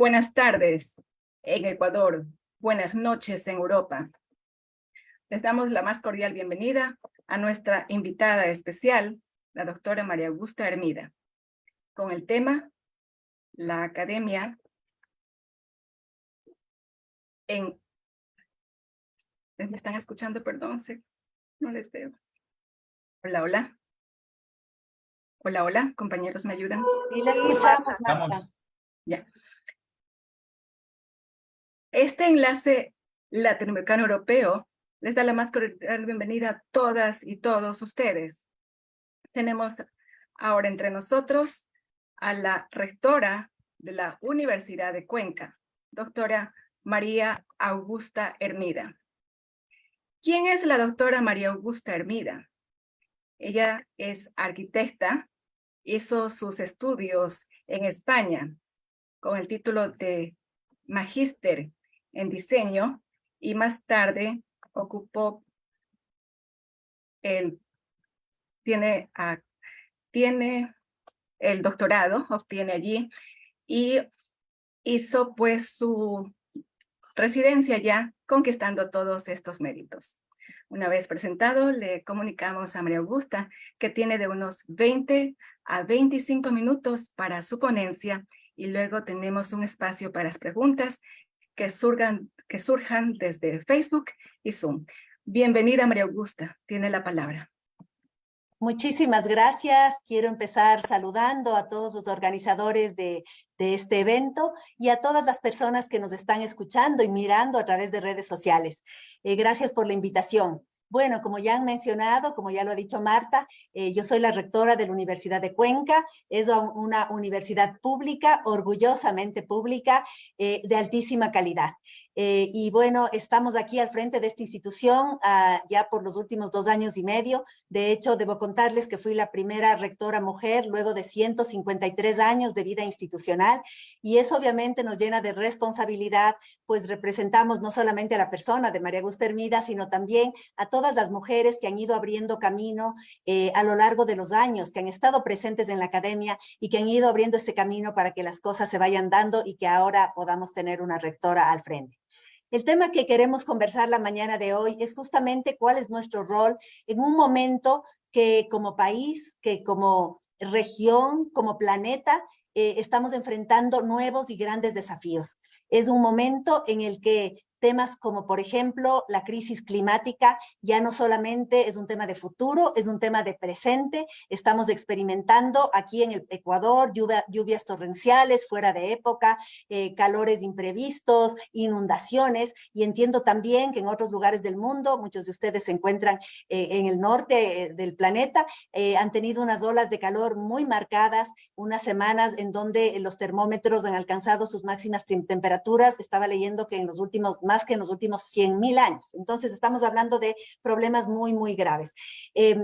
Buenas tardes en Ecuador, buenas noches en Europa. Les damos la más cordial bienvenida a nuestra invitada especial, la doctora María Augusta Hermida, con el tema La Academia en... ¿Me están escuchando? Perdón, no les veo. Hola, hola. Hola, hola, compañeros, ¿me ayudan? Sí, la escuchamos, Marta. Ya. Este enlace latinoamericano europeo les da la más cordial bienvenida a todas y todos ustedes. Tenemos ahora entre nosotros a la rectora de la Universidad de Cuenca, doctora María Augusta Hermida. ¿Quién es la doctora María Augusta Hermida? Ella es arquitecta, hizo sus estudios en España con el título de Magíster en Diseño y más tarde ocupó tiene el doctorado, obtiene allí y hizo pues su residencia ya conquistando todos estos méritos. Una vez presentado, le comunicamos a María Augusta que tiene de unos 20 a 25 minutos para su ponencia y luego tenemos un espacio para las preguntas que surjan desde Facebook y Zoom. Bienvenida, María Augusta, tiene la palabra. Muchísimas gracias. Quiero empezar saludando a todos los organizadores de este evento y a todas las personas que nos están escuchando y mirando a través de redes sociales. Gracias por la invitación. Bueno, como ya han mencionado, como ya lo ha dicho Marta, yo soy la rectora de la Universidad de Cuenca. Es una universidad pública, orgullosamente pública, de altísima calidad. Y bueno, estamos aquí al frente de esta institución ya por los últimos 2 años y medio. De hecho, debo contarles que fui la primera rectora mujer luego de 153 años de vida institucional, y eso obviamente nos llena de responsabilidad, pues representamos no solamente a la persona de María Augusta Hermida, sino también a todas las mujeres que han ido abriendo camino a lo largo de los años, que han estado presentes en la academia y que han ido abriendo este camino para que las cosas se vayan dando y que ahora podamos tener una rectora al frente. El tema que queremos conversar la mañana de hoy es justamente cuál es nuestro rol en un momento que como país, que como región, como planeta, estamos enfrentando nuevos y grandes desafíos. Es un momento en el que temas como, por ejemplo, la crisis climática ya no solamente es un tema de futuro, es un tema de presente. Estamos experimentando aquí en el Ecuador lluvias torrenciales fuera de época, calores imprevistos, inundaciones, y entiendo también que en otros lugares del mundo, muchos de ustedes se encuentran en el norte del planeta, han tenido unas olas de calor muy marcadas, unas semanas en donde los termómetros han alcanzado sus máximas temperaturas. Estaba leyendo que más que en los últimos 100.000 años. Entonces, estamos hablando de problemas muy, muy graves.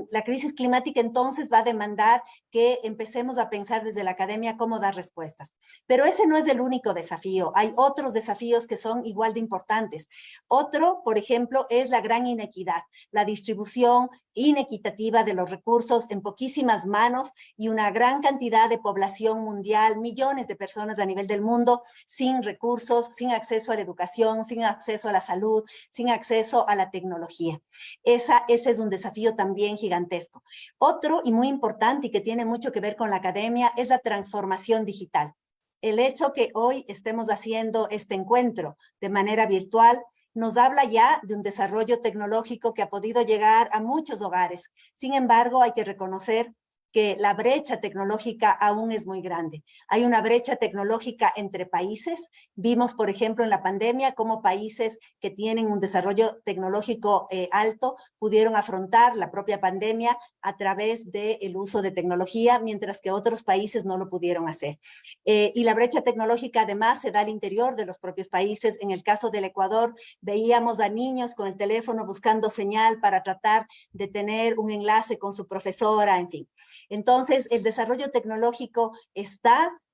La crisis climática, entonces, va a demandar que empecemos a pensar desde la academia cómo dar respuestas. Pero ese no es el único desafío. Hay otros desafíos que son igual de importantes. Otro, por ejemplo, es la gran inequidad, la distribución inequitativa de los recursos en poquísimas manos y una gran cantidad de población mundial, millones de personas a nivel del mundo sin recursos, sin acceso a la educación, sin acceso a la salud, sin acceso a la tecnología. Ese es un desafío también gigantesco. Otro y muy importante y que tiene mucho que ver con la academia es la transformación digital. El hecho que hoy estemos haciendo este encuentro de manera virtual nos habla ya de un desarrollo tecnológico que ha podido llegar a muchos hogares. Sin embargo, hay que reconocer que la brecha tecnológica aún es muy grande. Hay una brecha tecnológica entre países. Vimos, por ejemplo, en la pandemia cómo países que tienen un desarrollo tecnológico alto pudieron afrontar la propia pandemia a través del uso de tecnología, mientras que otros países no lo pudieron hacer. Y la brecha tecnológica además se da al interior de los propios países. En el caso del Ecuador, veíamos a niños con el teléfono buscando señal para tratar de tener un enlace con su profesora, en fin. Entonces, el desarrollo tecnológico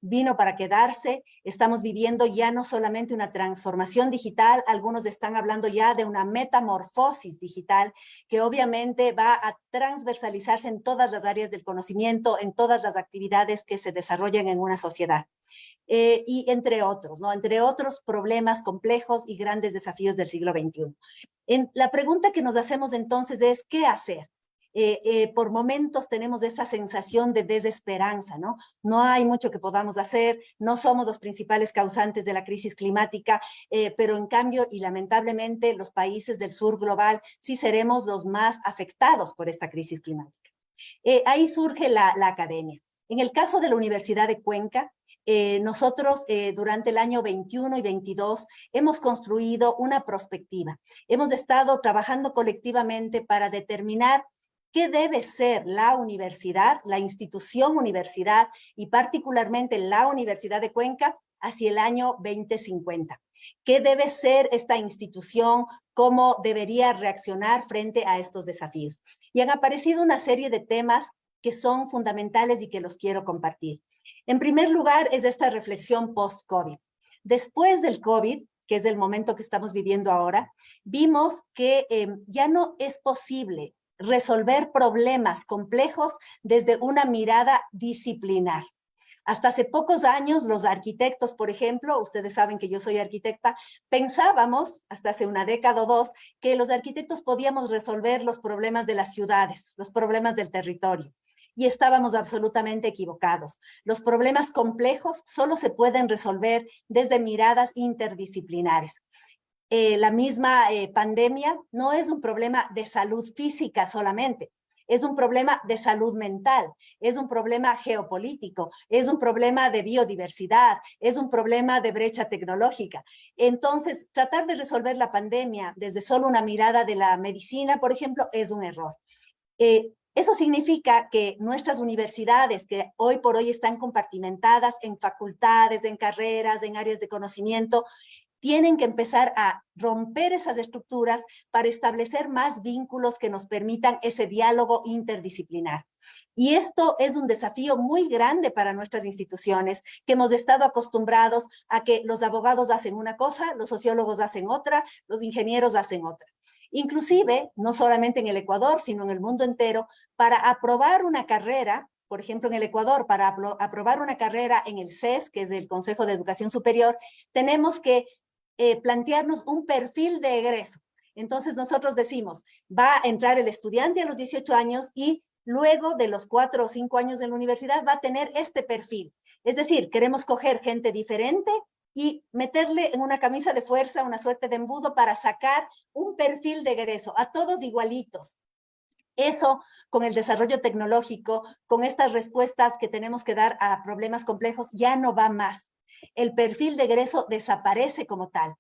vino para quedarse. Estamos viviendo ya no solamente una transformación digital, algunos están hablando ya de una metamorfosis digital que obviamente va a transversalizarse en todas las áreas del conocimiento, en todas las actividades que se desarrollan en una sociedad. Y entre otros, ¿no? Entre otros problemas complejos y grandes desafíos del siglo XXI. La pregunta que nos hacemos entonces es, ¿qué hacer? Por momentos tenemos esa sensación de desesperanza, ¿no? No hay mucho que podamos hacer, no somos los principales causantes de la crisis climática, pero en cambio, y lamentablemente, los países del sur global sí seremos los más afectados por esta crisis climática. Ahí surge la academia. En el caso de la Universidad de Cuenca, nosotros durante el año 21 y 22 hemos construido una prospectiva. Hemos estado trabajando colectivamente para determinar qué debe ser la universidad, la institución universidad y particularmente la Universidad de Cuenca hacia el año 2050. ¿Qué debe ser esta institución? ¿Cómo debería reaccionar frente a estos desafíos? Y han aparecido una serie de temas que son fundamentales y que los quiero compartir. En primer lugar, es esta reflexión post-COVID. Después del COVID, que es el momento que estamos viviendo ahora, vimos que ya no es posible resolver problemas complejos desde una mirada disciplinar. Hasta hace pocos años, los arquitectos, por ejemplo, ustedes saben que yo soy arquitecta, pensábamos, hasta hace una década o dos, que los arquitectos podíamos resolver los problemas de las ciudades, los problemas del territorio. Y estábamos absolutamente equivocados. Los problemas complejos solo se pueden resolver desde miradas interdisciplinares. La misma pandemia no es un problema de salud física solamente, es un problema de salud mental, es un problema geopolítico, es un problema de biodiversidad, es un problema de brecha tecnológica. Entonces, tratar de resolver la pandemia desde solo una mirada de la medicina, por ejemplo, es un error. Eso significa que nuestras universidades, que hoy por hoy están compartimentadas en facultades, en carreras, en áreas de conocimiento, tienen que empezar a romper esas estructuras para establecer más vínculos que nos permitan ese diálogo interdisciplinar. Y esto es un desafío muy grande para nuestras instituciones, que hemos estado acostumbrados a que los abogados hacen una cosa, los sociólogos hacen otra, los ingenieros hacen otra. Inclusive, no solamente en el Ecuador, sino en el mundo entero, para aprobar una carrera, por ejemplo, en el Ecuador, para aprobar una carrera en el CES, que es el Consejo de Educación Superior, tenemos que plantearnos un perfil de egreso. Entonces nosotros decimos, va a entrar el estudiante a los 18 años y luego de los 4 o 5 años de la universidad va a tener este perfil. Es decir, queremos coger gente diferente y meterle en una camisa de fuerza, una suerte de embudo para sacar un perfil de egreso, a todos igualitos. Eso, con el desarrollo tecnológico, con estas respuestas que tenemos que dar a problemas complejos, ya no va más. El perfil de egreso desaparece como tal.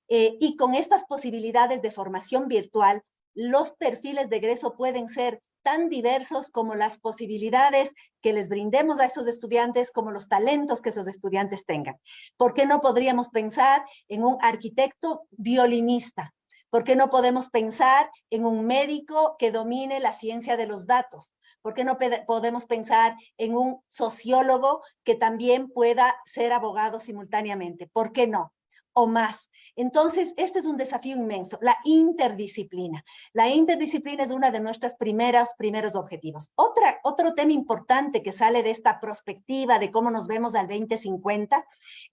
Y con estas posibilidades de formación virtual, los perfiles de egreso pueden ser tan diversos como las posibilidades que les brindemos a esos estudiantes, como los talentos que esos estudiantes tengan. ¿Por qué no podríamos pensar en un arquitecto violinista? ¿Por qué no podemos pensar en un médico que domine la ciencia de los datos? ¿Por qué no podemos pensar en un sociólogo que también pueda ser abogado simultáneamente? ¿Por qué no? O más. Entonces, este es un desafío inmenso, la interdisciplina. La interdisciplina es una de nuestros primeros objetivos. Otro tema importante que sale de esta perspectiva de cómo nos vemos al 2050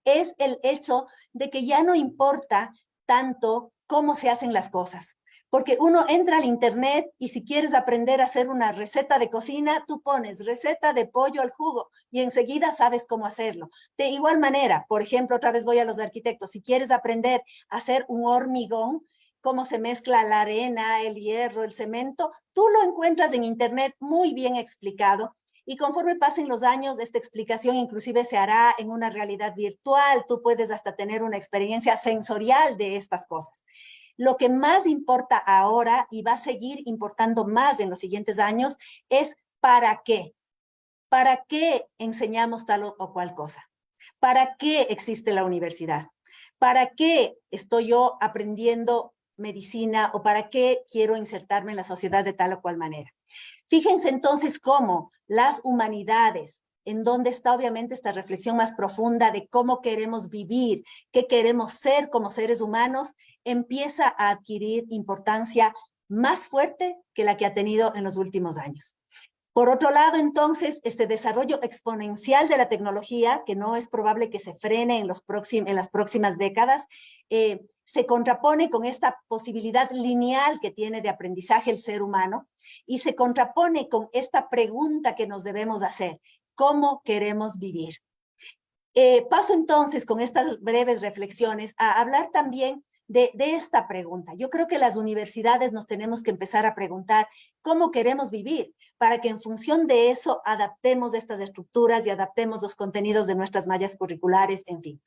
es el hecho de que ya no importa tanto cómo se hacen las cosas. Porque uno entra al internet y si quieres aprender a hacer una receta de cocina, tú pones receta de pollo al jugo y enseguida sabes cómo hacerlo. De igual manera, por ejemplo, otra vez voy a los arquitectos, si quieres aprender a hacer un hormigón, cómo se mezcla la arena, el hierro, el cemento, tú lo encuentras en internet muy bien explicado. Y conforme pasen los años, esta explicación inclusive se hará en una realidad virtual. Tú puedes hasta tener una experiencia sensorial de estas cosas. Lo que más importa ahora y va a seguir importando más en los siguientes años es ¿para qué? ¿Para qué enseñamos tal o cual cosa? ¿Para qué existe la universidad? ¿Para qué estoy yo aprendiendo medicina o para qué quiero insertarme en la sociedad de tal o cual manera? Fíjense entonces cómo las humanidades, en donde está obviamente esta reflexión más profunda de cómo queremos vivir, qué queremos ser como seres humanos, empieza a adquirir importancia más fuerte que la que ha tenido en los últimos años. Por otro lado, entonces, este desarrollo exponencial de la tecnología, que no es probable que se frene en las próximas décadas, se contrapone con esta posibilidad lineal que tiene de aprendizaje el ser humano y se contrapone con esta pregunta que nos debemos hacer: ¿cómo queremos vivir? Paso entonces con estas breves reflexiones a hablar también de esta pregunta. Yo creo que las universidades nos tenemos que empezar a preguntar cómo queremos vivir, para que en función de eso adaptemos estas estructuras y adaptemos los contenidos de nuestras mallas curriculares, en fin.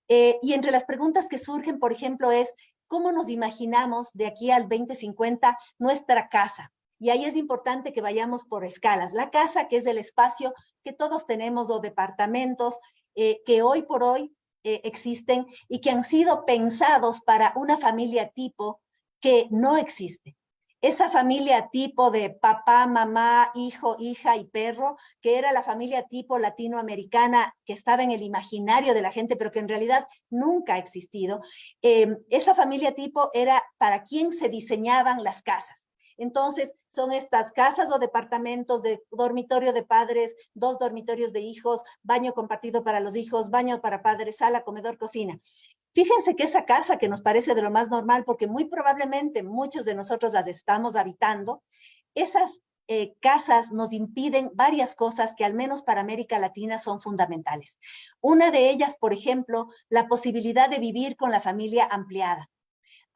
Y entre las preguntas que surgen, por ejemplo, es ¿cómo nos imaginamos de aquí al 2050 nuestra casa? Y ahí es importante que vayamos por escalas. La casa, que es el espacio que todos tenemos, o departamentos que hoy por hoy existen y que han sido pensados para una familia tipo que no existe. Esa familia tipo de papá, mamá, hijo, hija y perro, que era la familia tipo latinoamericana que estaba en el imaginario de la gente, pero que en realidad nunca ha existido. Esa familia tipo era para quien se diseñaban las casas. Entonces, son estas casas o departamentos de dormitorio de padres, 2 dormitorios de hijos, baño compartido para los hijos, baño para padres, sala, comedor, cocina. Fíjense que esa casa, que nos parece de lo más normal, porque muy probablemente muchos de nosotros las estamos habitando, esas casas nos impiden varias cosas que al menos para América Latina son fundamentales. Una de ellas, por ejemplo, la posibilidad de vivir con la familia ampliada.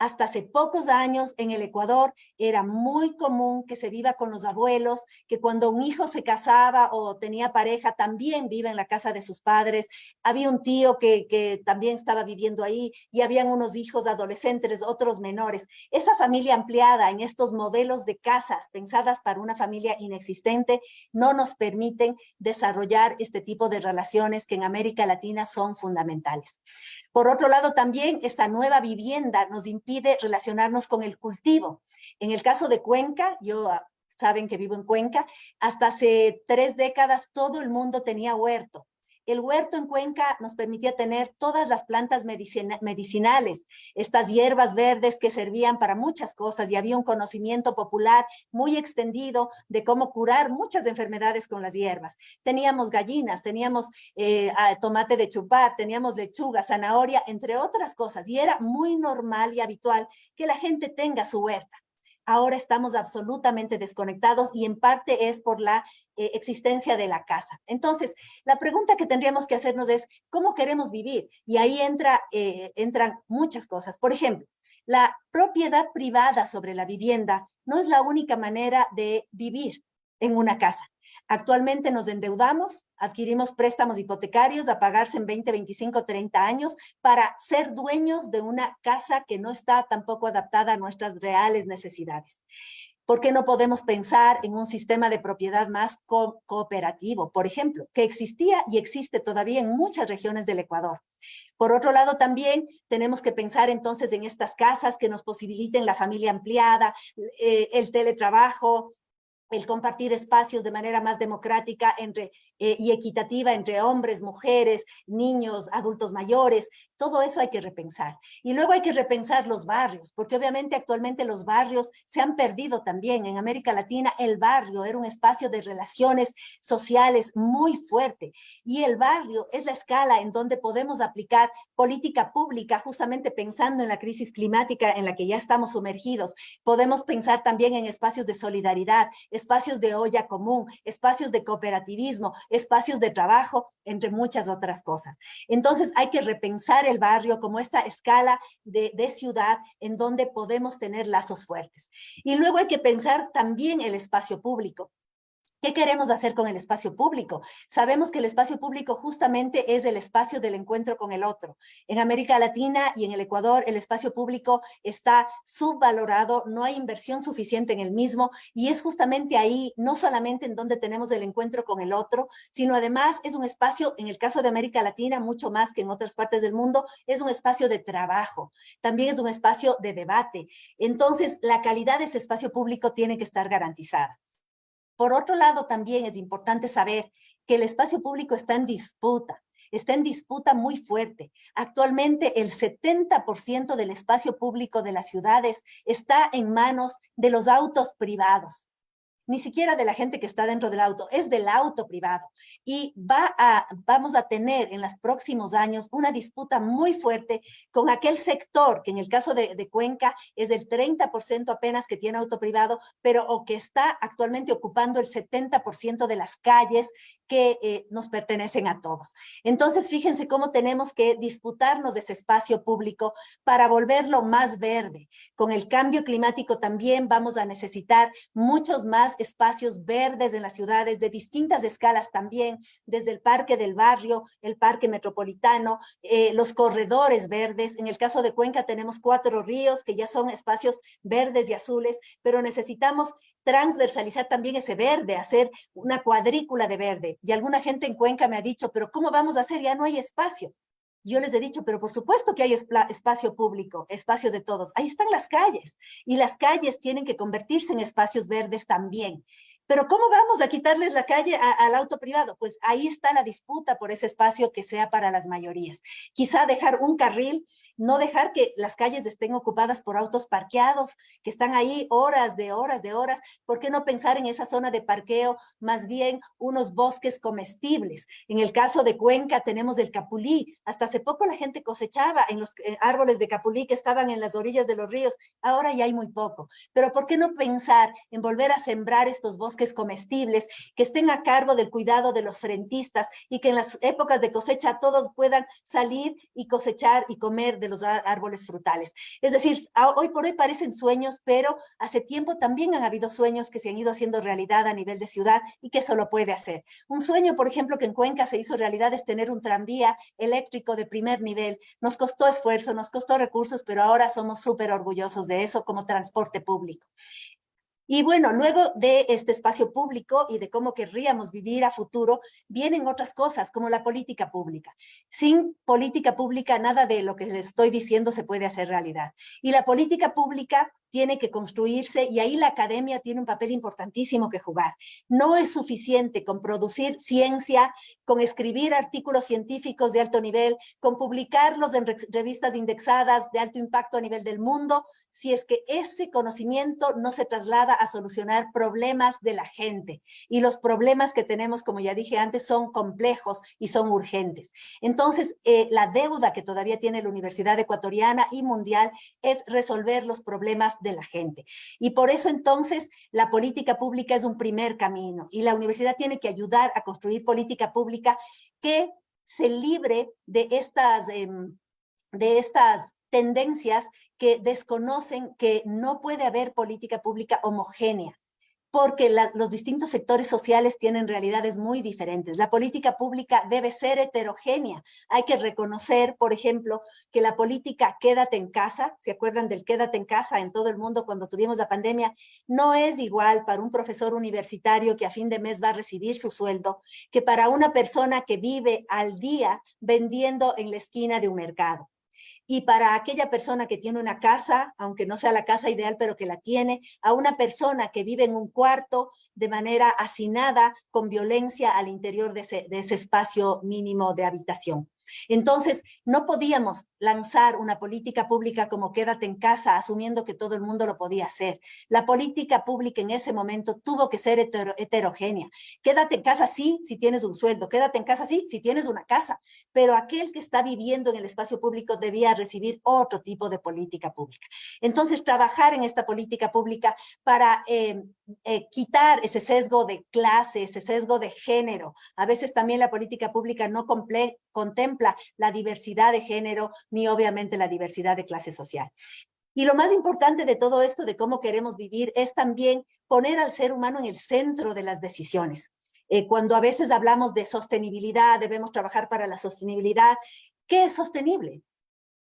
Hasta hace pocos años en el Ecuador era muy común que se viva con los abuelos, que cuando un hijo se casaba o tenía pareja también vive en la casa de sus padres. Había un tío que también estaba viviendo ahí y habían unos hijos adolescentes, otros menores. Esa familia ampliada en estos modelos de casas pensadas para una familia inexistente no nos permiten desarrollar este tipo de relaciones que en América Latina son fundamentales. Por otro lado, también esta nueva vivienda nos impide relacionarnos con el cultivo. En el caso de Cuenca, saben que vivo en Cuenca, hasta hace 3 décadas todo el mundo tenía huerto. El huerto en Cuenca nos permitía tener todas las plantas medicinales, estas hierbas verdes que servían para muchas cosas, y había un conocimiento popular muy extendido de cómo curar muchas enfermedades con las hierbas. Teníamos gallinas, teníamos tomate de chupar, teníamos lechuga, zanahoria, entre otras cosas, y era muy normal y habitual que la gente tenga su huerta. Ahora estamos absolutamente desconectados y en parte es por la existencia de la casa. Entonces, la pregunta que tendríamos que hacernos es, ¿cómo queremos vivir? Y ahí entran muchas cosas. Por ejemplo, la propiedad privada sobre la vivienda no es la única manera de vivir en una casa. Actualmente nos endeudamos, adquirimos préstamos hipotecarios a pagarse en 20, 25, 30 años para ser dueños de una casa que no está tampoco adaptada a nuestras reales necesidades. ¿Por qué no podemos pensar en un sistema de propiedad más cooperativo, por ejemplo, que existía y existe todavía en muchas regiones del Ecuador? Por otro lado, también tenemos que pensar entonces en estas casas que nos posibiliten la familia ampliada, el teletrabajo, el compartir espacios de manera más democrática y equitativa entre hombres, mujeres, niños, adultos mayores. Todo eso hay que repensar. Y luego hay que repensar los barrios, porque obviamente actualmente los barrios se han perdido también. En América Latina el barrio era un espacio de relaciones sociales muy fuerte, y el barrio es la escala en donde podemos aplicar política pública, justamente pensando en la crisis climática en la que ya estamos sumergidos. Podemos pensar también en espacios de solidaridad, espacios de olla común, espacios de cooperativismo, espacios de trabajo, entre muchas otras cosas. Entonces hay que repensar el barrio como esta escala de ciudad en donde podemos tener lazos fuertes. Y luego hay que pensar también el espacio público. ¿Qué queremos hacer con el espacio público? Sabemos que el espacio público justamente es el espacio del encuentro con el otro. En América Latina y en el Ecuador, el espacio público está subvalorado, no hay inversión suficiente en el mismo, y es justamente ahí, no solamente en donde tenemos el encuentro con el otro, sino además es un espacio, en el caso de América Latina, mucho más que en otras partes del mundo, es un espacio de trabajo, también es un espacio de debate. Entonces, la calidad de ese espacio público tiene que estar garantizada. Por otro lado, también es importante saber que el espacio público está en disputa muy fuerte. Actualmente el 70% del espacio público de las ciudades está en manos de los autos privados. Ni siquiera de la gente que está dentro del auto, es del auto privado. Y vamos a tener en los próximos años una disputa muy fuerte con aquel sector, que en el caso de Cuenca es el 30% apenas que tiene auto privado, pero o que está actualmente ocupando el 70% de las calles que nos pertenecen a todos. Entonces, fíjense cómo tenemos que disputarnos de ese espacio público para volverlo más verde. Con el cambio climático también vamos a necesitar muchos más espacios verdes en las ciudades de distintas escalas también, desde el parque del barrio, el parque metropolitano, los corredores verdes. En el caso de Cuenca tenemos 4 ríos que ya son espacios verdes y azules, pero necesitamos transversalizar también ese verde, hacer una cuadrícula de verde. Y alguna gente en Cuenca me ha dicho, pero ¿cómo vamos a hacer? Ya no hay espacio. Yo les he dicho, pero por supuesto que hay espacio público, espacio de todos. Ahí están las calles y las calles tienen que convertirse en espacios verdes también. Pero ¿cómo vamos a quitarles la calle al auto privado? Pues ahí está la disputa por ese espacio que sea para las mayorías. Quizá dejar un carril, no dejar que las calles estén ocupadas por autos parqueados, que están ahí horas de horas de horas. ¿Por qué no pensar en esa zona de parqueo, más bien unos bosques comestibles? En el caso de Cuenca tenemos el capulí. Hasta hace poco la gente cosechaba en los árboles de capulí que estaban en las orillas de los ríos. Ahora ya hay muy poco. Pero ¿por qué no pensar en volver a sembrar estos bosques comestibles que estén a cargo del cuidado de los frentistas y que en las épocas de cosecha todos puedan salir y cosechar y comer de los árboles frutales? Es decir, hoy por hoy parecen sueños, pero hace tiempo también han habido sueños que se han ido haciendo realidad a nivel de ciudad y que eso lo puede hacer. Un sueño, por ejemplo, que en Cuenca se hizo realidad es tener un tranvía eléctrico de primer nivel. Nos costó esfuerzo, nos costó recursos, pero ahora somos súper orgullosos de eso como transporte público. Y bueno, luego de este espacio público y de cómo querríamos vivir a futuro, vienen otras cosas como la política pública. Sin política pública, nada de lo que les estoy diciendo se puede hacer realidad. Y la política pública tiene que construirse y ahí la academia tiene un papel importantísimo que jugar. No es suficiente con producir ciencia, con escribir artículos científicos de alto nivel, con publicarlos en revistas indexadas de alto impacto a nivel del mundo, si es que ese conocimiento no se traslada a solucionar problemas de la gente. Y los problemas que tenemos, como ya dije antes, son complejos y son urgentes. Entonces, la deuda que todavía tiene la Universidad Ecuatoriana y mundial es resolver los problemas de la gente. Y por eso entonces la política pública es un primer camino y la universidad tiene que ayudar a construir política pública que se libre de estas tendencias que desconocen que no puede haber política pública homogénea, porque los distintos sectores sociales tienen realidades muy diferentes. La política pública debe ser heterogénea. Hay que reconocer, por ejemplo, que la política quédate en casa, ¿se acuerdan del quédate en casa en todo el mundo cuando tuvimos la pandemia? No es igual para un profesor universitario que a fin de mes va a recibir su sueldo que para una persona que vive al día vendiendo en la esquina de un mercado. Y para aquella persona que tiene una casa, aunque no sea la casa ideal, pero que la tiene, a una persona que vive en un cuarto de manera hacinada, con violencia al interior de ese espacio mínimo de habitación. Entonces, no podíamos lanzar una política pública como quédate en casa, asumiendo que todo el mundo lo podía hacer. La política pública en ese momento tuvo que ser heterogénea. Quédate en casa sí, si tienes un sueldo, quédate en casa sí, si tienes una casa, pero aquel que está viviendo en el espacio público debía recibir otro tipo de política pública. Entonces, trabajar en esta política pública para quitar ese sesgo de clase, ese sesgo de género. A veces también la política pública no contempla la diversidad de género ni obviamente la diversidad de clase social. Y lo más importante de todo esto, de cómo queremos vivir, es también poner al ser humano en el centro de las decisiones. Cuando a veces hablamos de sostenibilidad, debemos trabajar para la sostenibilidad. ¿Qué es sostenible?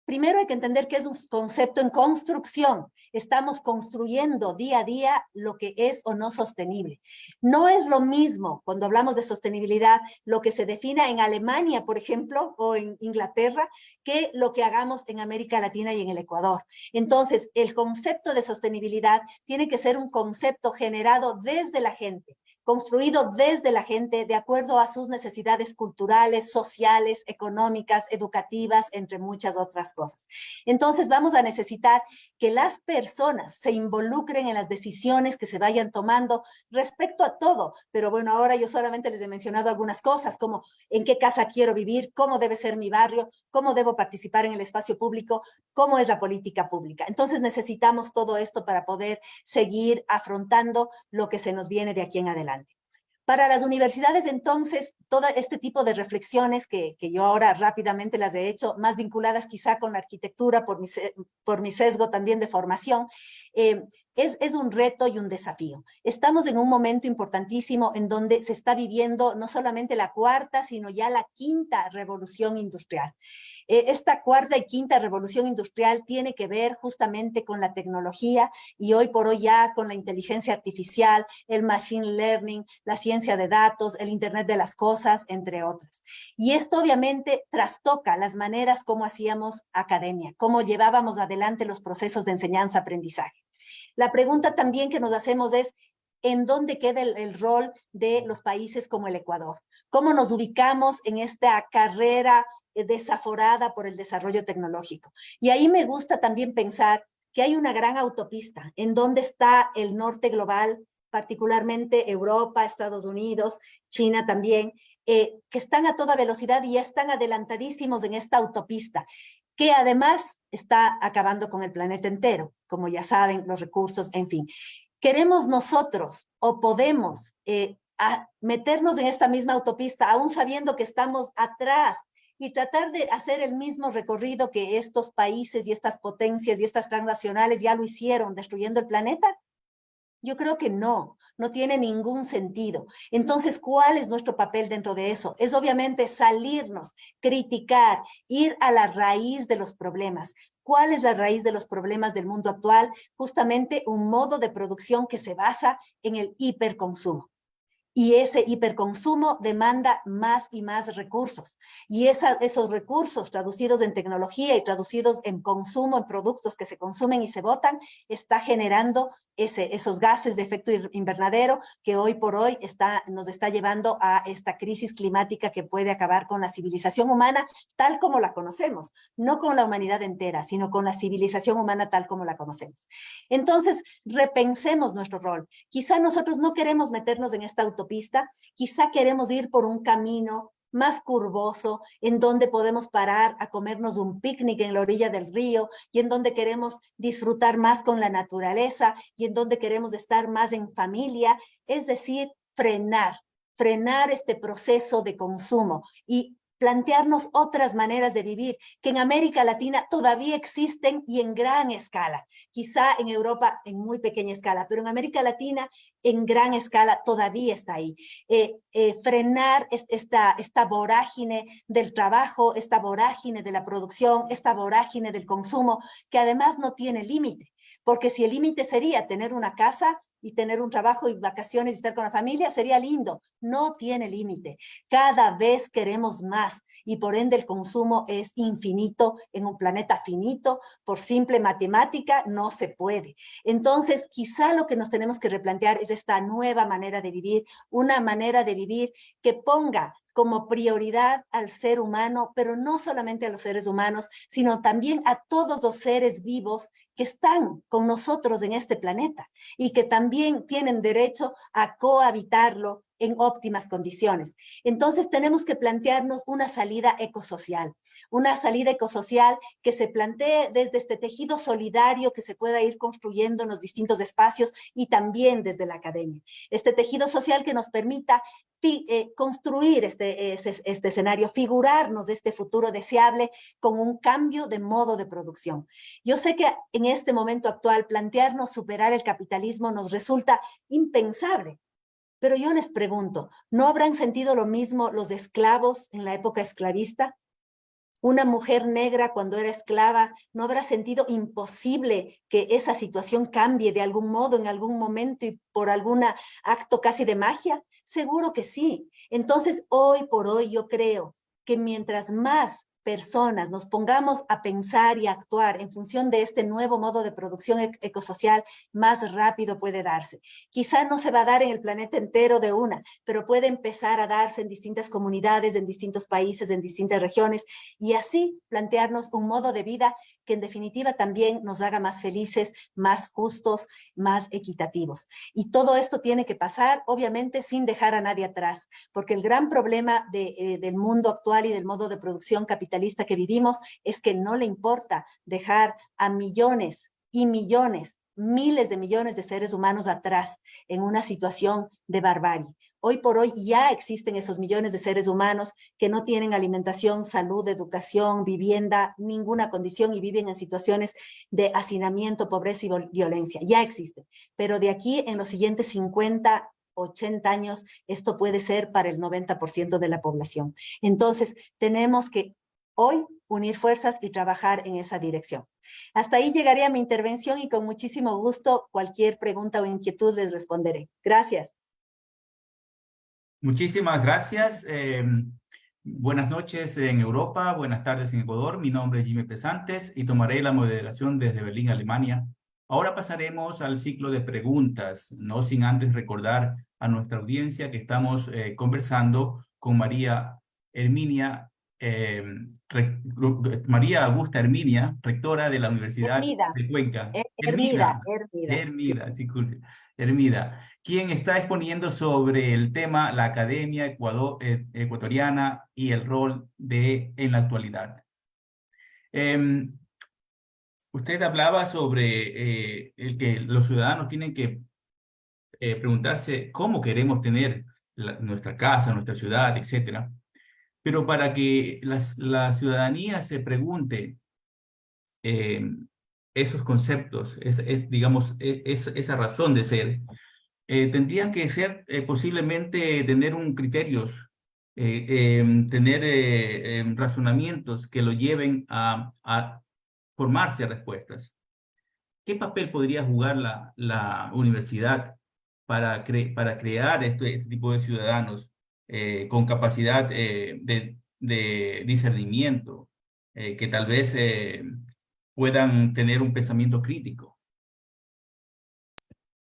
Primero hay que entender que es un concepto en construcción. Estamos construyendo día a día lo que es o no sostenible. No es lo mismo cuando hablamos de sostenibilidad lo que se defina en Alemania, por ejemplo, o en Inglaterra, que lo que hagamos en América Latina y en el Ecuador. Entonces, el concepto de sostenibilidad tiene que ser un concepto generado desde la gente, construido desde la gente, de acuerdo a sus necesidades culturales, sociales, económicas, educativas, entre muchas otras cosas. Entonces vamos a necesitar que las personas se involucren en las decisiones que se vayan tomando respecto a todo. Pero bueno, ahora yo solamente les he mencionado algunas cosas, como en qué casa quiero vivir, cómo debe ser mi barrio, cómo debo participar en el espacio público, cómo es la política pública. Entonces necesitamos todo esto para poder seguir afrontando lo que se nos viene de aquí en adelante. Para las universidades, entonces, todo este tipo de reflexiones que yo ahora rápidamente las he hecho, más vinculadas quizá con la arquitectura por mi sesgo también de formación, es un reto y un desafío. Estamos en un momento importantísimo en donde se está viviendo no solamente la cuarta, sino ya la quinta revolución industrial. Esta cuarta y quinta revolución industrial tiene que ver justamente con la tecnología y hoy por hoy ya con la inteligencia artificial, el machine learning, la ciencia de datos, el Internet de las cosas, entre otras. Y esto obviamente trastoca las maneras como hacíamos academia, cómo llevábamos adelante los procesos de enseñanza-aprendizaje. La pregunta también que nos hacemos es, ¿en dónde queda el rol de los países como el Ecuador? ¿Cómo nos ubicamos en esta carrera desaforada por el desarrollo tecnológico? Y ahí me gusta también pensar que hay una gran autopista en donde está el norte global, particularmente Europa, Estados Unidos, China también, que están a toda velocidad y ya están adelantadísimos en esta autopista, que además está acabando con el planeta entero, como ya saben, los recursos, en fin. ¿Queremos nosotros o podemos meternos en esta misma autopista, aún sabiendo que estamos atrás, y tratar de hacer el mismo recorrido que estos países y estas potencias y estas transnacionales ya lo hicieron, destruyendo el planeta? Yo creo que no, no tiene ningún sentido. Entonces, ¿cuál es nuestro papel dentro de eso? Es obviamente salirnos, criticar, ir a la raíz de los problemas. ¿Cuál es la raíz de los problemas del mundo actual? Justamente un modo de producción que se basa en el hiperconsumo. Y ese hiperconsumo demanda más y más recursos. Y esos recursos traducidos en tecnología y traducidos en consumo, en productos que se consumen y se botan, está generando esos gases de efecto invernadero que hoy por hoy nos está llevando a esta crisis climática que puede acabar con la civilización humana tal como la conocemos. No con la humanidad entera, sino con la civilización humana tal como la conocemos. Entonces, repensemos nuestro rol. Quizá nosotros no queremos meternos en esta autopista, quizá queremos ir por un camino más curvoso, en donde podemos parar a comernos un picnic en la orilla del río y en donde queremos disfrutar más con la naturaleza y en donde queremos estar más en familia, es decir, frenar este proceso de consumo y plantearnos otras maneras de vivir que en América Latina todavía existen y en gran escala. Quizá en Europa en muy pequeña escala, pero en América Latina en gran escala todavía está ahí. Frenar esta vorágine del trabajo, esta vorágine de la producción, esta vorágine del consumo, que además no tiene límite. Porque si el límite sería tener una casa y tener un trabajo y vacaciones y estar con la familia, sería lindo. No tiene límite. Cada vez queremos más y por ende el consumo es infinito en un planeta finito. Por simple matemática no se puede. Entonces, quizá lo que nos tenemos que replantear es esta nueva manera de vivir, una manera de vivir que ponga como prioridad al ser humano, pero no solamente a los seres humanos, sino también a todos los seres vivos que están con nosotros en este planeta y que también tienen derecho a cohabitarlo en óptimas condiciones. Entonces tenemos que plantearnos una salida ecosocial que se plantee desde este tejido solidario que se pueda ir construyendo en los distintos espacios y también desde la academia. Este tejido social que nos permita construir este escenario, figurarnos de este futuro deseable con un cambio de modo de producción. Yo sé que en este momento actual plantearnos superar el capitalismo nos resulta impensable, pero yo les pregunto, ¿no habrán sentido lo mismo los esclavos en la época esclavista? Una mujer negra cuando era esclava, ¿no habrá sentido imposible que esa situación cambie de algún modo, en algún momento y por algún acto casi de magia? Seguro que sí. Entonces, hoy por hoy yo creo que mientras más personas nos pongamos a pensar y a actuar en función de este nuevo modo de producción ecosocial, más rápido puede darse. Quizá no se va a dar en el planeta entero de una, pero puede empezar a darse en distintas comunidades, en distintos países, en distintas regiones, y así plantearnos un modo de vida que en definitiva también nos haga más felices, más justos, más equitativos. Y todo esto tiene que pasar, obviamente, sin dejar a nadie atrás, porque el gran problema del mundo actual y del modo de producción capitalista que vivimos es que no le importa dejar a millones y millones, miles de millones de seres humanos atrás en una situación de barbarie. Hoy por hoy ya existen esos millones de seres humanos que no tienen alimentación, salud, educación, vivienda, ninguna condición y viven en situaciones de hacinamiento, pobreza y violencia. Ya existen. Pero de aquí en los siguientes 50, 80 años, esto puede ser para el 90% de la población. Entonces, tenemos que hoy unir fuerzas y trabajar en esa dirección. Hasta ahí llegaría mi intervención y con muchísimo gusto cualquier pregunta o inquietud les responderé. Gracias. Muchísimas gracias. Buenas noches en Europa, buenas tardes en Ecuador. Mi nombre es Jimmy Pesantes y tomaré la moderación desde Berlín, Alemania. Ahora pasaremos al ciclo de preguntas, no sin antes recordar a nuestra audiencia que estamos conversando con María Herminia, eh, María Augusta Herminia, rectora de la Universidad Hermida, de Cuenca. Hermida, sí. Hermida, disculpe. Hermida, quien está exponiendo sobre el tema la Academia Ecuatoriana y el rol en la actualidad. Usted hablaba sobre el que los ciudadanos tienen que preguntarse cómo queremos tener nuestra casa, nuestra ciudad, etcétera. Pero para que la ciudadanía se pregunte eh, esos conceptos, digamos, esa razón de ser, tendrían que ser posiblemente tener un criterios, tener razonamientos que lo lleven a formarse respuestas. ¿Qué papel podría jugar la universidad para crear este tipo de ciudadanos con capacidad de discernimiento, que tal vez puedan tener un pensamiento crítico?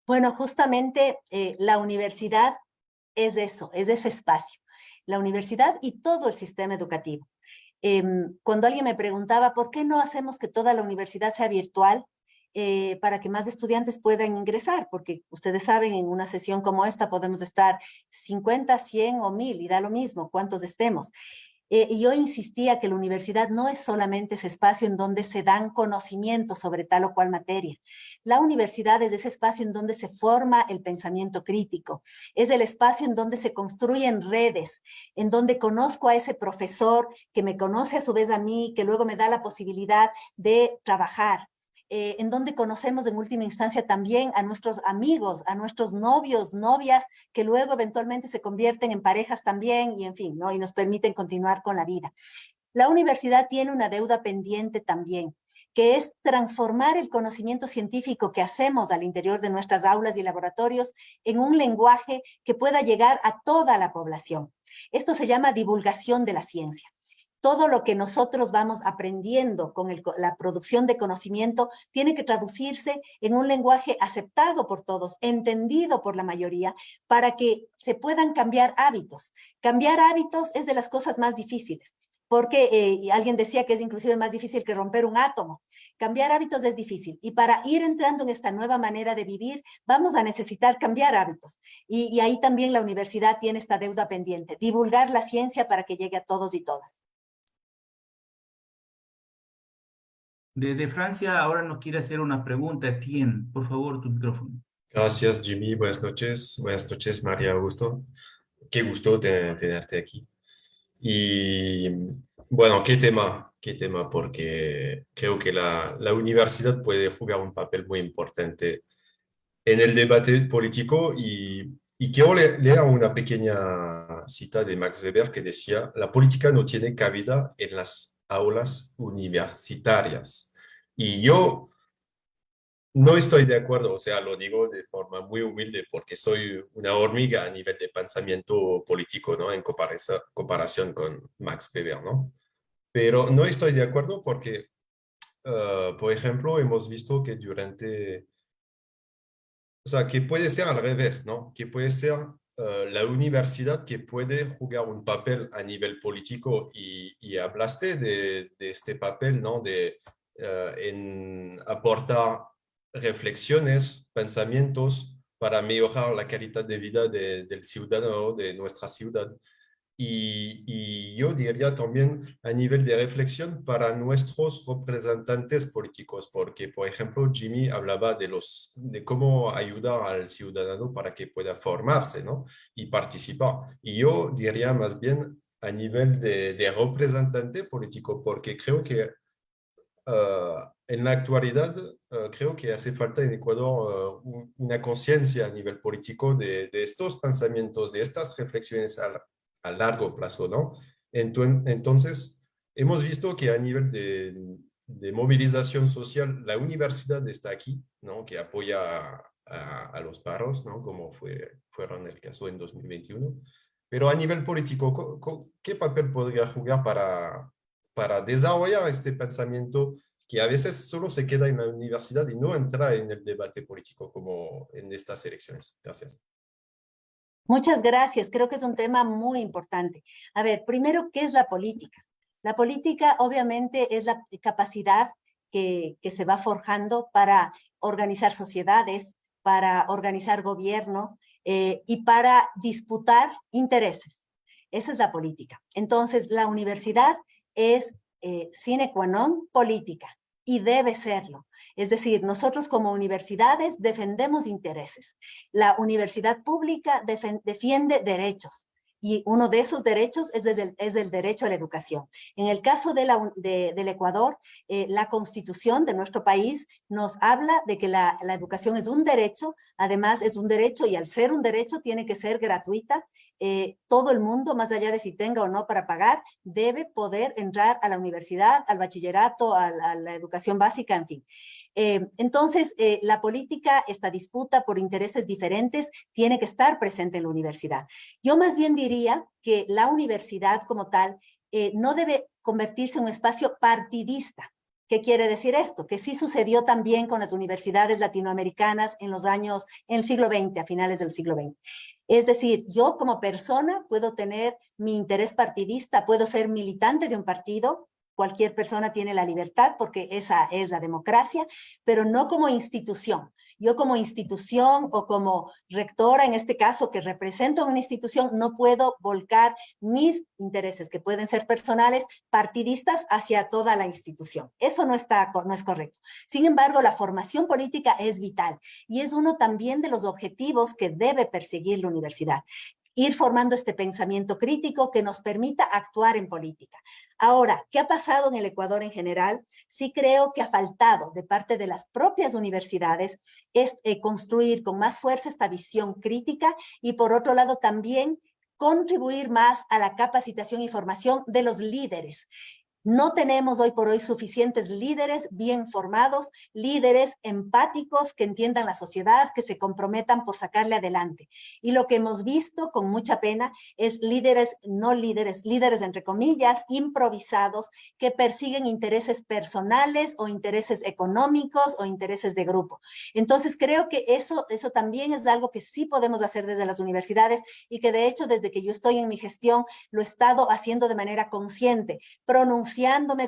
Bueno, justamente la universidad es eso, es ese espacio. La universidad y todo el sistema educativo. Cuando alguien me preguntaba, ¿por qué no hacemos que toda la universidad sea virtual para que más estudiantes puedan ingresar? Porque ustedes saben, en una sesión como esta podemos estar 50, 100 o 1000 y da lo mismo cuántos estemos. Y yo insistía que la universidad no es solamente ese espacio en donde se dan conocimientos sobre tal o cual materia. La universidad es ese espacio en donde se forma el pensamiento crítico, es el espacio en donde se construyen redes, en donde conozco a ese profesor que me conoce a su vez a mí, que luego me da la posibilidad de trabajar. En donde conocemos en última instancia también a nuestros amigos, a nuestros novios, novias, que luego eventualmente se convierten en parejas también y en fin, ¿no? Y nos permiten continuar con la vida. La universidad tiene una deuda pendiente también, que es transformar el conocimiento científico que hacemos al interior de nuestras aulas y laboratorios en un lenguaje que pueda llegar a toda la población. Esto se llama divulgación de la ciencia. Todo lo que nosotros vamos aprendiendo con la producción de conocimiento tiene que traducirse en un lenguaje aceptado por todos, entendido por la mayoría, para que se puedan cambiar hábitos. Cambiar hábitos es de las cosas más difíciles, porque alguien decía que es inclusive más difícil que romper un átomo. Cambiar hábitos es difícil y para ir entrando en esta nueva manera de vivir vamos a necesitar cambiar hábitos y ahí también la universidad tiene esta deuda pendiente, divulgar la ciencia para que llegue a todos y todas. Desde Francia ahora nos quiere hacer una pregunta. Etienne, por favor, tu micrófono. Gracias, Jimmy. Buenas noches. Buenas noches, María Augusto. Qué gusto tenerte aquí. Y bueno, qué tema, porque creo que la universidad puede jugar un papel muy importante en el debate político y quiero leer una pequeña cita de Max Weber que decía, la política no tiene cabida en las aulas universitarias. Y yo no estoy de acuerdo, o sea, lo digo de forma muy humilde porque soy una hormiga a nivel de pensamiento político, ¿no? En comparación con Max Weber, ¿no? Pero no estoy de acuerdo porque, por ejemplo, hemos visto que o sea, que puede ser al revés, ¿no? Que puede ser la universidad que puede jugar un papel a nivel político y hablaste de este papel, ¿no? En aportar reflexiones, pensamientos para mejorar la calidad de vida del ciudadano de nuestra ciudad. Y yo diría también a nivel de reflexión para nuestros representantes políticos, porque, por ejemplo, Jimmy hablaba de cómo ayudar al ciudadano para que pueda formarse, ¿no? Y participar. Y yo diría más bien a nivel de representante político, porque creo que en la actualidad, creo que hace falta en Ecuador una conciencia a nivel político de estos pensamientos, de estas reflexiones a largo plazo, ¿no? Entonces, hemos visto que a nivel de movilización social, la universidad está aquí, ¿no? Que apoya a los paros, ¿no? Como fueron el caso en 2021. Pero a nivel político, ¿qué papel podría jugar para desarrollar este pensamiento que a veces solo se queda en la universidad y no entra en el debate político como en estas elecciones? Gracias. Muchas gracias. Creo que es un tema muy importante. A ver, primero, ¿qué es la política? La política obviamente es la capacidad que se va forjando para organizar sociedades, para organizar gobierno y para disputar intereses. Esa es la política. Entonces, la universidad es sine qua non política y debe serlo. Es decir, nosotros como universidades defendemos intereses. La universidad pública defiende derechos. Y uno de esos derechos es el derecho a la educación. En el caso del Ecuador, la Constitución de nuestro país nos habla de que la educación es un derecho, además es un derecho y al ser un derecho tiene que ser gratuita. Todo el mundo, más allá de si tenga o no para pagar, debe poder entrar a la universidad, al bachillerato, a la educación básica, en fin. Entonces, la política, esta disputa por intereses diferentes, tiene que estar presente en la universidad. Yo más bien diría que la universidad como tal no debe convertirse en un espacio partidista. ¿Qué quiere decir esto? Que sí sucedió también con las universidades latinoamericanas en el siglo XX, a finales del siglo XX. Es decir, yo como persona puedo tener mi interés partidista, puedo ser militante de un partido, cualquier persona tiene la libertad porque esa es la democracia, pero no como institución. Yo como institución o como rectora, en este caso, que represento una institución, no puedo volcar mis intereses, que pueden ser personales, partidistas, hacia toda la institución. Eso no es correcto. Sin embargo, la formación política es vital y es uno también de los objetivos que debe perseguir la universidad. Ir formando este pensamiento crítico que nos permita actuar en política. Ahora, ¿qué ha pasado en el Ecuador en general? Sí creo que ha faltado de parte de las propias universidades es construir con más fuerza esta visión crítica y por otro lado también contribuir más a la capacitación y formación de los líderes. No tenemos hoy por hoy suficientes líderes bien formados, líderes empáticos que entiendan la sociedad, que se comprometan por sacarle adelante. Y lo que hemos visto con mucha pena es líderes, no líderes, líderes entre comillas, improvisados, que persiguen intereses personales o intereses económicos o intereses de grupo. Entonces creo que eso también es algo que sí podemos hacer desde las universidades y que de hecho desde que yo estoy en mi gestión lo he estado haciendo de manera consciente, pronunciándome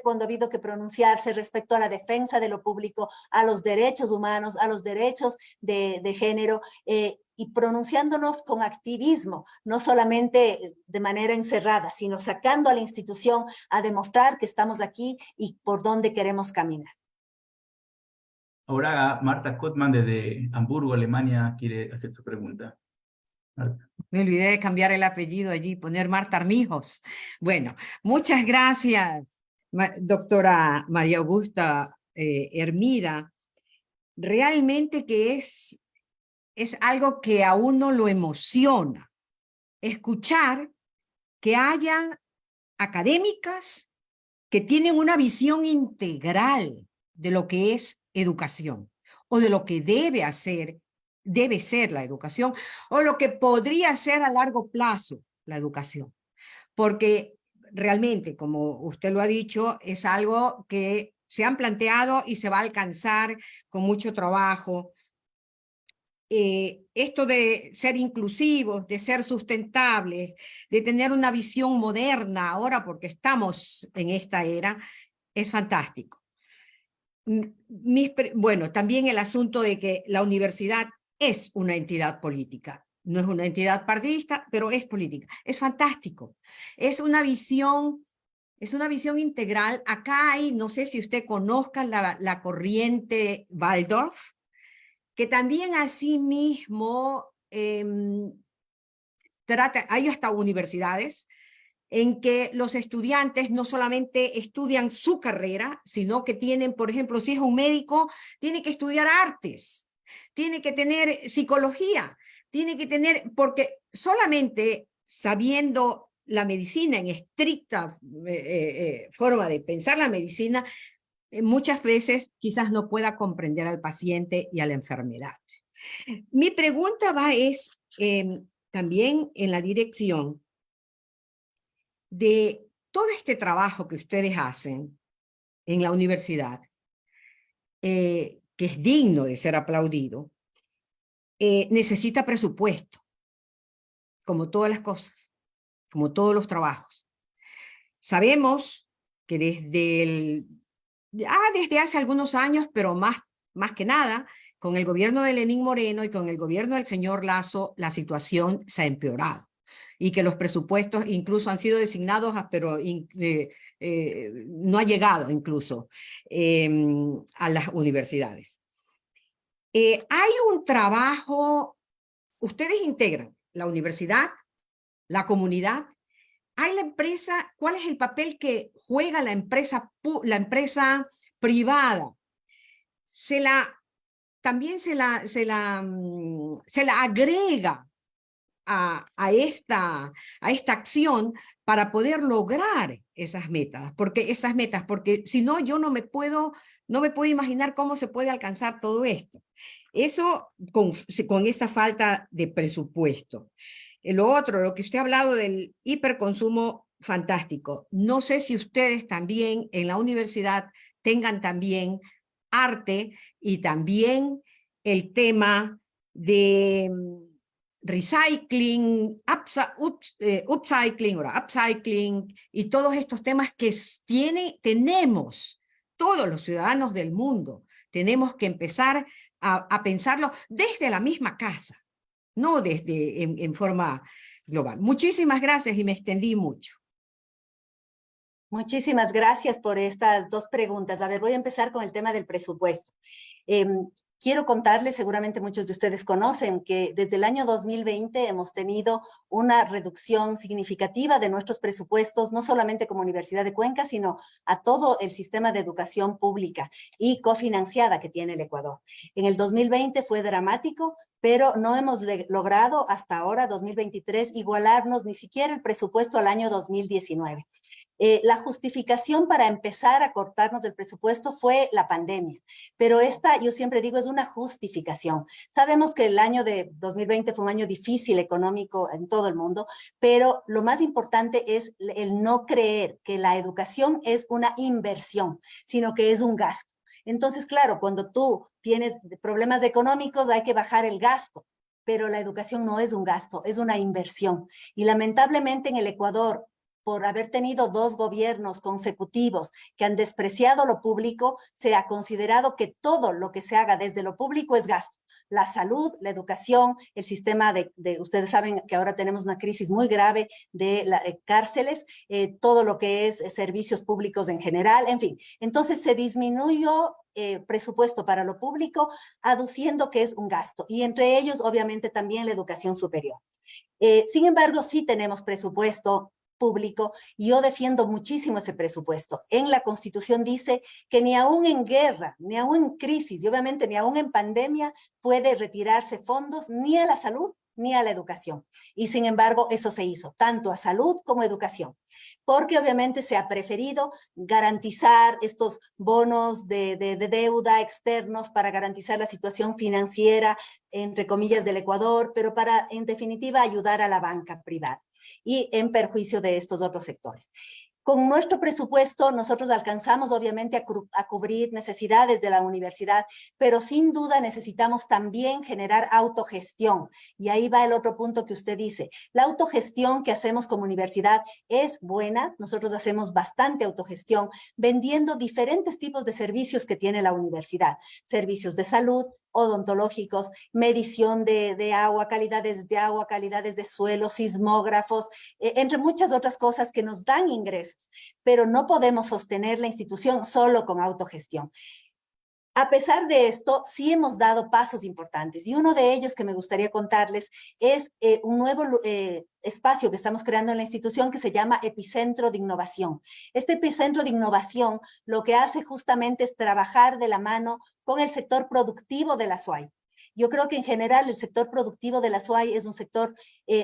cuando ha habido que pronunciarse respecto a la defensa de lo público, a los derechos humanos, a los derechos de género, y pronunciándonos con activismo, no solamente de manera encerrada, sino sacando a la institución a demostrar que estamos aquí y por dónde queremos caminar. Ahora Marta Kottmann desde Hamburgo, Alemania, quiere hacer su pregunta. Marta. Me olvidé de cambiar el apellido allí, poner Marta Armijos. Bueno, muchas gracias, doctora María Augusta Hermida. Realmente que es algo que a uno lo emociona. Escuchar que haya académicas que tienen una visión integral de lo que es educación o de lo que debe ser la educación o lo que podría ser a largo plazo la educación. Porque realmente, como usted lo ha dicho, es algo que se han planteado y se va a alcanzar con mucho trabajo. Esto de ser inclusivos, de ser sustentables, de tener una visión moderna ahora porque estamos en esta era, es fantástico. Bueno, también el asunto de que la universidad es una entidad política. No es una entidad partidista, pero es política. Es fantástico. Es una visión integral. Acá hay, no sé si usted conozca la corriente Waldorf, que también asimismo hay hasta universidades en que los estudiantes no solamente estudian su carrera, sino que tienen, por ejemplo, si es un médico, tiene que estudiar artes, tiene que tener psicología, tiene que tener, porque solamente sabiendo la medicina en estricta forma de pensar la medicina, muchas veces quizás no pueda comprender al paciente y a la enfermedad. Mi pregunta es también en la dirección de todo este trabajo que ustedes hacen en la universidad, que es digno de ser aplaudido, necesita presupuesto, como todas las cosas, como todos los trabajos. Sabemos que desde hace algunos años, pero más que nada, con el gobierno de Lenín Moreno y con el gobierno del señor Lasso, la situación se ha empeorado y que los presupuestos incluso han sido designados, pero no ha llegado incluso a las universidades. Hay un trabajo, ustedes integran la universidad, la comunidad, hay la empresa, ¿cuál es el papel que juega la empresa privada? También se la agrega a esta acción para poder lograr esas metas, porque si no, yo no me puedo imaginar cómo se puede alcanzar todo esto. Eso con esta falta de presupuesto. Lo que usted ha hablado del hiperconsumo, fantástico. No sé si ustedes también en la universidad tengan también arte y también el tema de recycling, upcycling y todos estos temas que tenemos todos los ciudadanos del mundo. Tenemos que empezar a pensarlo desde la misma casa, no desde en forma global. Muchísimas gracias y me extendí mucho. Muchísimas gracias por estas dos preguntas. A ver, voy a empezar con el tema del presupuesto. Quiero contarles, seguramente muchos de ustedes conocen, que desde el año 2020 hemos tenido una reducción significativa de nuestros presupuestos, no solamente como Universidad de Cuenca, sino a todo el sistema de educación pública y cofinanciada que tiene el Ecuador. En el 2020 fue dramático, pero no hemos logrado hasta ahora, 2023, igualarnos ni siquiera el presupuesto al año 2019. La justificación para empezar a cortarnos del presupuesto fue la pandemia, pero esta, yo siempre digo, es una justificación. Sabemos que el año de 2020 fue un año difícil económico en todo el mundo, pero lo más importante es el no creer que la educación es una inversión, sino que es un gasto. Entonces, claro, cuando tú tienes problemas económicos hay que bajar el gasto, pero la educación no es un gasto, es una inversión. Y lamentablemente en el Ecuador, por haber tenido dos gobiernos consecutivos que han despreciado lo público, se ha considerado que todo lo que se haga desde lo público es gasto. La salud, la educación, el sistema ustedes saben que ahora tenemos una crisis muy grave de cárceles, todo lo que es servicios públicos en general, en fin. Entonces se disminuyó presupuesto para lo público, aduciendo que es un gasto, y entre ellos obviamente también la educación superior. Sin embargo, sí tenemos presupuesto público, y yo defiendo muchísimo ese presupuesto. En la Constitución dice que ni aún en guerra, ni aún en crisis, y obviamente ni aún en pandemia, puede retirarse fondos ni a la salud ni a la educación. Y sin embargo, eso se hizo, tanto a salud como a educación, porque obviamente se ha preferido garantizar estos bonos de deuda externos para garantizar la situación financiera, entre comillas, del Ecuador, pero para, en definitiva, ayudar a la banca privada y en perjuicio de estos otros sectores. Con nuestro presupuesto nosotros alcanzamos obviamente a cubrir necesidades de la universidad, pero sin duda necesitamos también generar autogestión. Y ahí va el otro punto que usted dice. La autogestión que hacemos como universidad es buena. Nosotros hacemos bastante autogestión vendiendo diferentes tipos de servicios que tiene la universidad. Servicios de salud, odontológicos, medición de agua, calidades de suelo, sismógrafos, entre muchas otras cosas que nos dan ingresos, pero no podemos sostener la institución solo con autogestión. A pesar de esto, sí hemos dado pasos importantes y uno de ellos que me gustaría contarles es un nuevo espacio que estamos creando en la institución que se llama Epicentro de Innovación. Este Epicentro de Innovación lo que hace justamente es trabajar de la mano con el sector productivo de la SUAY. Yo creo que en general el sector productivo de la SUAY es un sector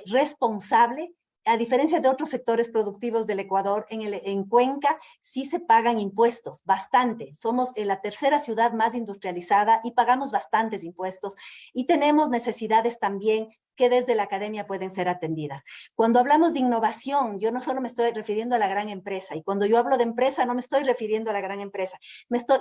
responsable. A diferencia de otros sectores productivos del Ecuador, en Cuenca sí se pagan impuestos, bastante. Somos la tercera ciudad más industrializada y pagamos bastantes impuestos y tenemos necesidades también que desde la academia pueden ser atendidas. Cuando hablamos de innovación, yo no solo me estoy refiriendo a la gran empresa, y cuando yo hablo de empresa no me estoy refiriendo a la gran empresa,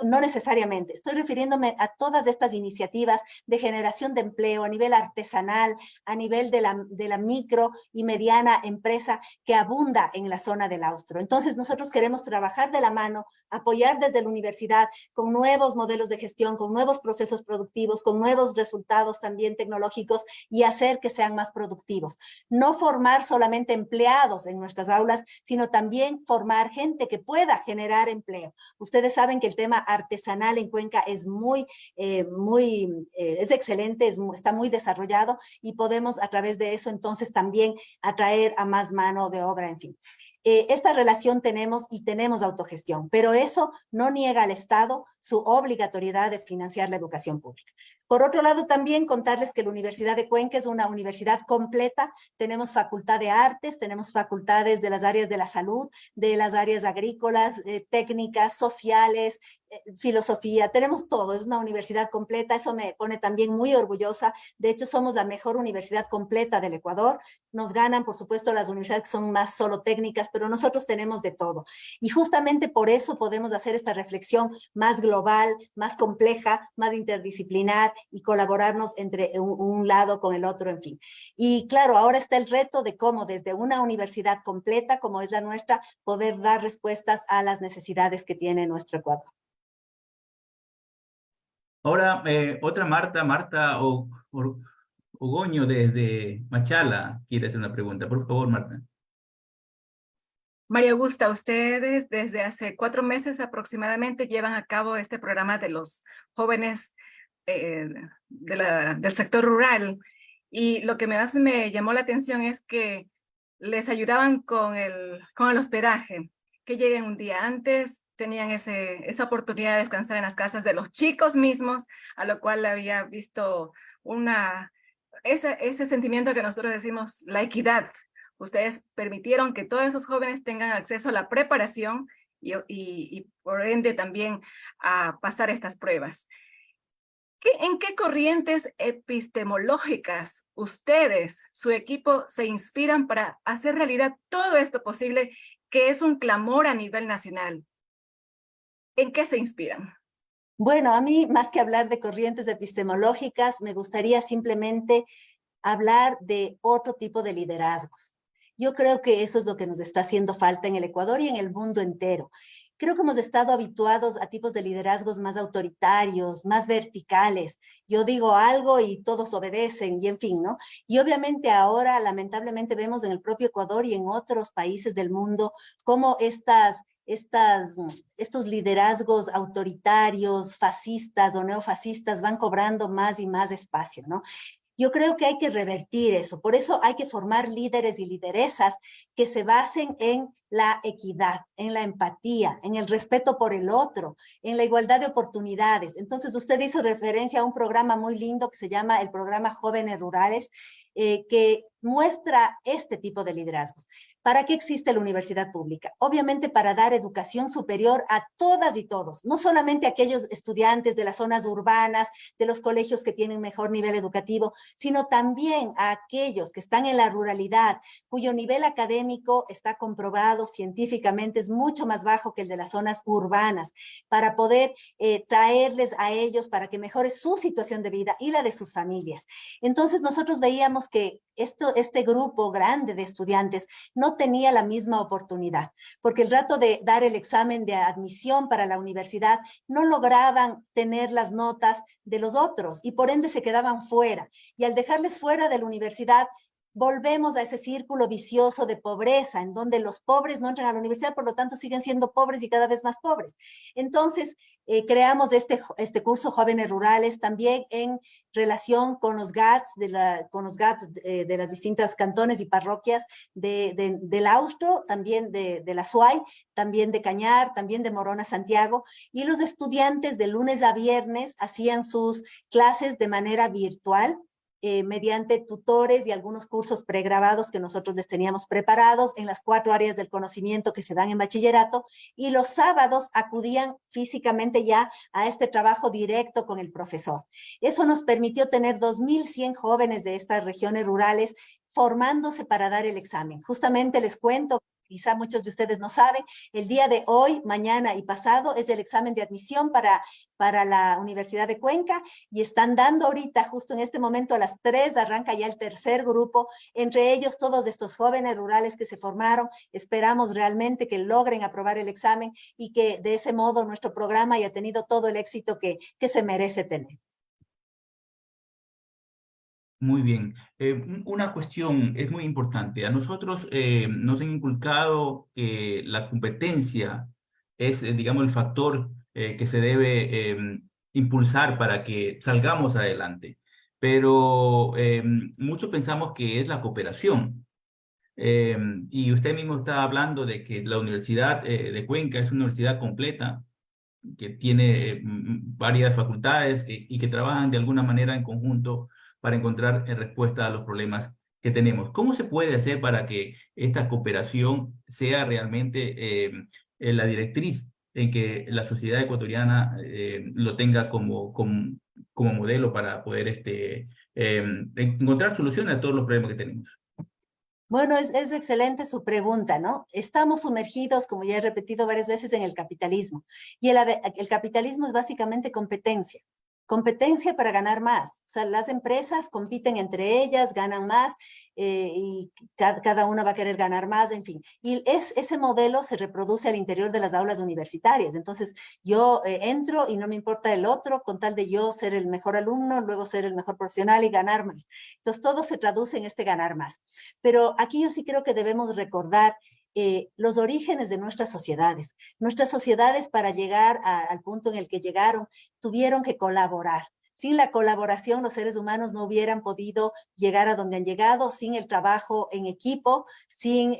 no necesariamente, estoy refiriéndome a todas estas iniciativas de generación de empleo a nivel artesanal, a nivel de la micro y mediana empresa que abunda en la zona del Austro. Entonces nosotros queremos trabajar de la mano, apoyar desde la universidad con nuevos modelos de gestión, con nuevos procesos productivos, con nuevos resultados también tecnológicos y hacer que sean más productivos. No formar solamente empleados en nuestras aulas, sino también formar gente que pueda generar empleo. Ustedes saben que el tema artesanal en Cuenca es es excelente, está muy desarrollado y podemos a través de eso entonces también atraer a más mano de obra, en fin. Esta relación tenemos y tenemos autogestión, pero eso no niega al Estado su obligatoriedad de financiar la educación pública. Por otro lado, también contarles que la Universidad de Cuenca es una universidad completa. Tenemos facultad de artes, tenemos facultades de las áreas de la salud, de las áreas agrícolas, técnicas, sociales, filosofía, tenemos todo, es una universidad completa, eso me pone también muy orgullosa. De hecho, somos la mejor universidad completa del Ecuador. Nos ganan, por supuesto, las universidades que son más solo técnicas, pero nosotros tenemos de todo. Y justamente por eso podemos hacer esta reflexión más global, más compleja, más interdisciplinar y colaborarnos entre un lado con el otro, en fin. Y claro, ahora está el reto de cómo desde una universidad completa, como es la nuestra, poder dar respuestas a las necesidades que tiene nuestro Ecuador. Ahora, otra Marta Ogoño desde Machala quiere hacer una pregunta. Por favor, Marta. María Augusta, ustedes desde hace 4 meses aproximadamente llevan a cabo este programa de los jóvenes del sector rural, y lo que más me llamó la atención es que les ayudaban con el hospedaje, que lleguen un día antes, tenían esa oportunidad de descansar en las casas de los chicos mismos, a lo cual había visto ese sentimiento que nosotros decimos la equidad. Ustedes permitieron que todos esos jóvenes tengan acceso a la preparación y por ende también a pasar estas pruebas. ¿En qué corrientes epistemológicas ustedes, su equipo, se inspiran para hacer realidad todo esto posible, que es un clamor a nivel nacional? ¿En qué se inspiran? Bueno, a mí, más que hablar de corrientes epistemológicas, me gustaría simplemente hablar de otro tipo de liderazgos. Yo creo que eso es lo que nos está haciendo falta en el Ecuador y en el mundo entero. Creo que hemos estado habituados a tipos de liderazgos más autoritarios, más verticales. Yo digo algo y todos obedecen y en fin, ¿no? Y obviamente ahora, lamentablemente, vemos en el propio Ecuador y en otros países del mundo cómo estos liderazgos autoritarios, fascistas o neofascistas van cobrando más y más espacio, ¿no? Yo creo que hay que revertir eso. Por eso hay que formar líderes y lideresas que se basen en la equidad, en la empatía, en el respeto por el otro, en la igualdad de oportunidades. Entonces, usted hizo referencia a un programa muy lindo que se llama el programa Jóvenes Rurales, que muestra este tipo de liderazgos. ¿Para qué existe la universidad pública? Obviamente para dar educación superior a todas y todos, no solamente a aquellos estudiantes de las zonas urbanas, de los colegios que tienen mejor nivel educativo, sino también a aquellos que están en la ruralidad, cuyo nivel académico está comprobado científicamente, es mucho más bajo que el de las zonas urbanas, para poder traerles a ellos para que mejore su situación de vida y la de sus familias. Entonces nosotros veíamos que este grupo grande de estudiantes no tenía la misma oportunidad, porque el rato de dar el examen de admisión para la universidad no lograban tener las notas de los otros y por ende se quedaban fuera. Y al dejarles fuera de la universidad, volvemos a ese círculo vicioso de pobreza, en donde los pobres no entran a la universidad, por lo tanto siguen siendo pobres y cada vez más pobres. Entonces, creamos este curso Jóvenes Rurales también en relación con los GATS, de las distintas cantones y parroquias del Austro, también de la SUAY, también de Cañar, también de Morona, Santiago, y los estudiantes de lunes a viernes hacían sus clases de manera virtual, mediante tutores y algunos cursos pregrabados que nosotros les teníamos preparados en las 4 áreas del conocimiento que se dan en bachillerato, y los sábados acudían físicamente ya a este trabajo directo con el profesor. Eso nos permitió tener 2.100 jóvenes de estas regiones rurales formándose para dar el examen. Justamente les cuento, quizá muchos de ustedes no saben, el día de hoy, mañana y pasado es el examen de admisión para la Universidad de Cuenca, y están dando ahorita, justo en este momento a las 3, arranca ya el tercer grupo, entre ellos todos estos jóvenes rurales que se formaron. Esperamos realmente que logren aprobar el examen y que de ese modo nuestro programa haya tenido todo el éxito que se merece tener. Muy bien. Una cuestión es muy importante. A nosotros nos han inculcado que la competencia es, digamos, el factor que se debe impulsar para que salgamos adelante. Pero muchos pensamos que es la cooperación. Y usted mismo está hablando de que la Universidad de Cuenca es una universidad completa, que tiene varias facultades y que trabajan de alguna manera en conjunto para encontrar respuesta a los problemas que tenemos. ¿Cómo se puede hacer para que esta cooperación sea realmente la directriz en que la sociedad ecuatoriana lo tenga como modelo para poder encontrar soluciones a todos los problemas que tenemos? Bueno, es excelente su pregunta, ¿no? Estamos sumergidos, como ya he repetido varias veces, en el capitalismo. Y el capitalismo es básicamente competencia. Competencia para ganar más. O sea, las empresas compiten entre ellas, ganan más, y cada una va a querer ganar más, en fin. Y ese modelo se reproduce al interior de las aulas universitarias. Entonces, yo entro y no me importa el otro, con tal de yo ser el mejor alumno, luego ser el mejor profesional y ganar más. Entonces, todo se traduce en este ganar más. Pero aquí yo sí creo que debemos recordar los orígenes de nuestras sociedades. Nuestras sociedades, para llegar al punto en el que llegaron, tuvieron que colaborar. Sin la colaboración, los seres humanos no hubieran podido llegar a donde han llegado, sin el trabajo en equipo, sin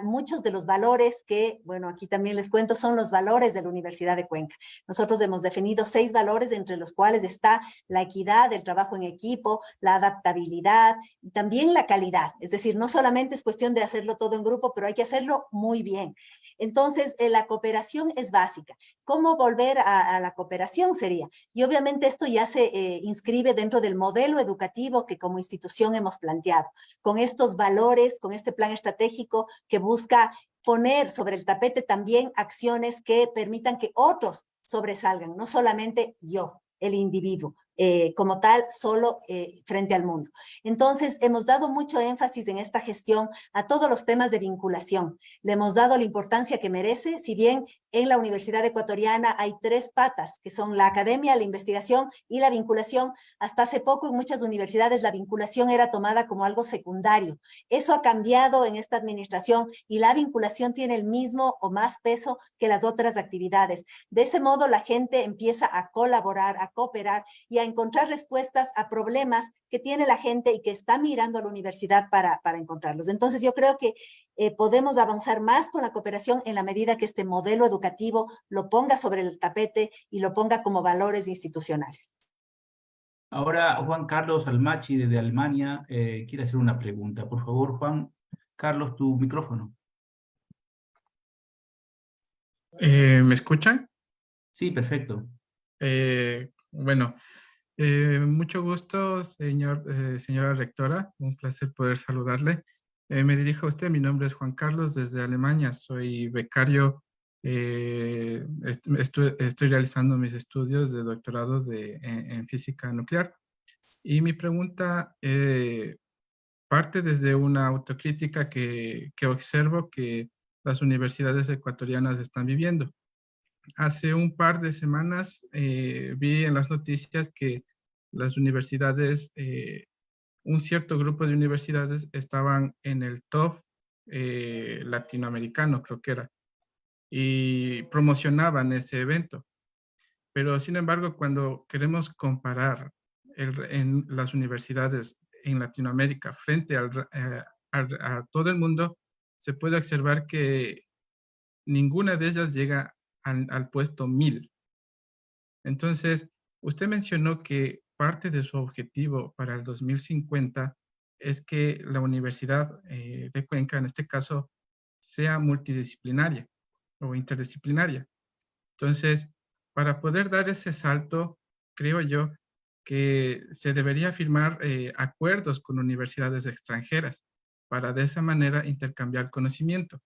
muchos de los valores que, bueno, aquí también les cuento, son los valores de la Universidad de Cuenca. Nosotros hemos definido 6 valores, entre los cuales está la equidad, el trabajo en equipo, la adaptabilidad y también la calidad. Es decir, no solamente es cuestión de hacerlo todo en grupo, pero hay que hacerlo muy bien. Entonces, la cooperación es básica. ¿Cómo volver a la cooperación sería? Y obviamente esto ya se inscribe dentro del modelo educativo que como institución hemos planteado, con estos valores, con este plan estratégico que busca poner sobre el tapete también acciones que permitan que otros sobresalgan, no solamente yo, el individuo. Como tal, solo frente al mundo. Entonces, hemos dado mucho énfasis en esta gestión a todos los temas de vinculación. Le hemos dado la importancia que merece, si bien en la Universidad Ecuatoriana hay 3 patas, que son la academia, la investigación y la vinculación. Hasta hace poco en muchas universidades la vinculación era tomada como algo secundario. Eso ha cambiado en esta administración y la vinculación tiene el mismo o más peso que las otras actividades. De ese modo, la gente empieza a colaborar, a cooperar y a encontrar respuestas a problemas que tiene la gente y que está mirando a la universidad para encontrarlos. Entonces yo creo que podemos avanzar más con la cooperación en la medida que este modelo educativo lo ponga sobre el tapete y lo ponga como valores institucionales. Ahora Juan Carlos Almachi desde Alemania quiere hacer una pregunta. Por favor, Juan Carlos, tu micrófono. ¿Me escuchan? Sí, perfecto. Bueno, mucho gusto, señora rectora. Un placer poder saludarle. Me dirijo a usted. Mi nombre es Juan Carlos desde Alemania. Soy becario. Estoy realizando mis estudios de doctorado en física nuclear. Y mi pregunta parte desde una autocrítica que observo que las universidades ecuatorianas están viviendo. Hace un par de semanas vi en las noticias que las universidades, un cierto grupo de universidades estaban en el top latinoamericano, creo que era, y promocionaban ese evento. Pero sin embargo, cuando queremos comparar en las universidades en Latinoamérica frente a todo el mundo, se puede observar que ninguna de ellas llega al puesto 1000. Entonces, usted mencionó que parte de su objetivo para el 2050 es que la Universidad de Cuenca, en este caso, sea multidisciplinaria o interdisciplinaria. Entonces, para poder dar ese salto, creo yo que se debería firmar acuerdos con universidades extranjeras para de esa manera intercambiar conocimiento.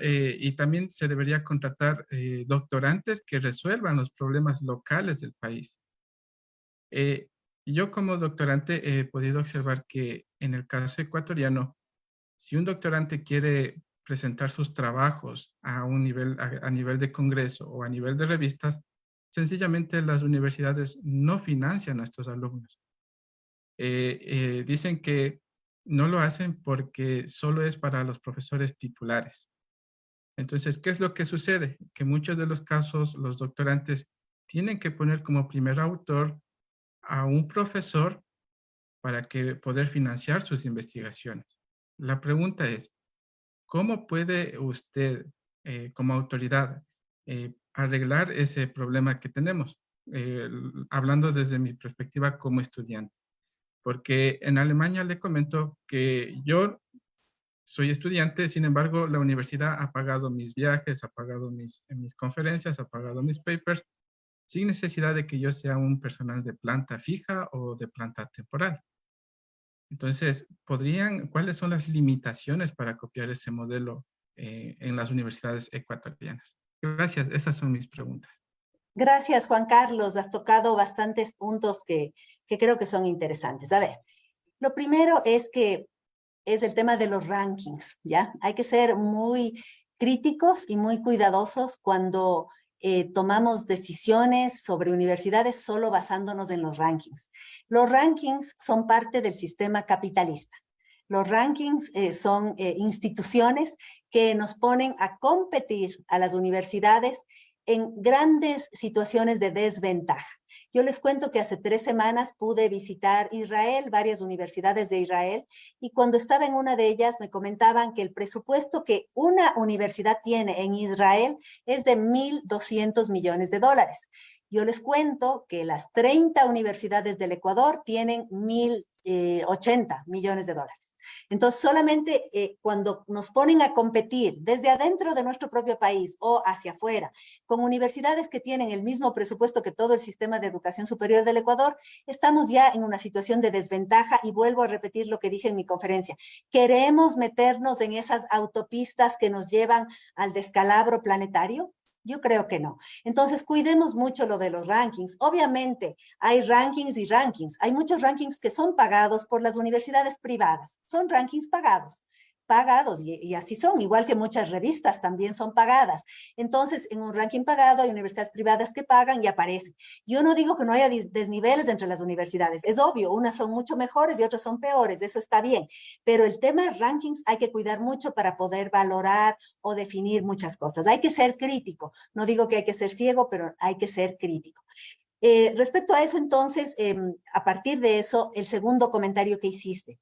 Y también se debería contratar doctorantes que resuelvan los problemas locales del país. Yo como doctorante he podido observar que en el caso ecuatoriano, si un doctorante quiere presentar sus trabajos a nivel de congreso o a nivel de revistas, sencillamente las universidades no financian a estos alumnos. Dicen que no lo hacen porque solo es para los profesores titulares. Entonces, ¿qué es lo que sucede? Que en muchos de los casos los doctorantes tienen que poner como primer autor a un profesor para poder financiar sus investigaciones. La pregunta es, ¿cómo puede usted, como autoridad, arreglar ese problema que tenemos? Hablando desde mi perspectiva como estudiante. Porque en Alemania le comento que yo soy estudiante, sin embargo, la universidad ha pagado mis viajes, ha pagado mis conferencias, ha pagado mis papers, sin necesidad de que yo sea un personal de planta fija o de planta temporal. Entonces, ¿cuáles son las limitaciones para copiar ese modelo en las universidades ecuatorianas? Gracias, esas son mis preguntas. Gracias, Juan Carlos. Has tocado bastantes puntos que creo que son interesantes. A ver, lo primero es el tema de los rankings, ¿ya? Hay que ser muy críticos y muy cuidadosos cuando tomamos decisiones sobre universidades solo basándonos en los rankings. Los rankings son parte del sistema capitalista. Los rankings son instituciones que nos ponen a competir a las universidades en grandes situaciones de desventaja. Yo les cuento que hace 3 semanas pude visitar Israel, varias universidades de Israel, y cuando estaba en una de ellas me comentaban que el presupuesto que una universidad tiene en Israel es de $1.200 millones. Yo les cuento que las 30 universidades del Ecuador tienen 1.080 millones de dólares. Entonces, solamente cuando nos ponen a competir desde adentro de nuestro propio país o hacia afuera, con universidades que tienen el mismo presupuesto que todo el sistema de educación superior del Ecuador, estamos ya en una situación de desventaja y vuelvo a repetir lo que dije en mi conferencia. ¿Queremos meternos en esas autopistas que nos llevan al descalabro planetario? Yo creo que no. Entonces, cuidemos mucho lo de los rankings. Obviamente, hay rankings y rankings. Hay muchos rankings que son pagados por las universidades privadas. Son rankings pagados y así son, igual que muchas revistas también son pagadas. Entonces, en un ranking pagado hay universidades privadas que pagan y aparecen. Yo no digo que no haya desniveles entre las universidades, es obvio, unas son mucho mejores y otras son peores, eso está bien, pero el tema de rankings hay que cuidar mucho para poder valorar o definir muchas cosas. Hay que ser crítico, no digo que hay que ser ciego, pero hay que ser crítico. Respecto a eso, entonces, a partir de eso, el segundo comentario que hiciste.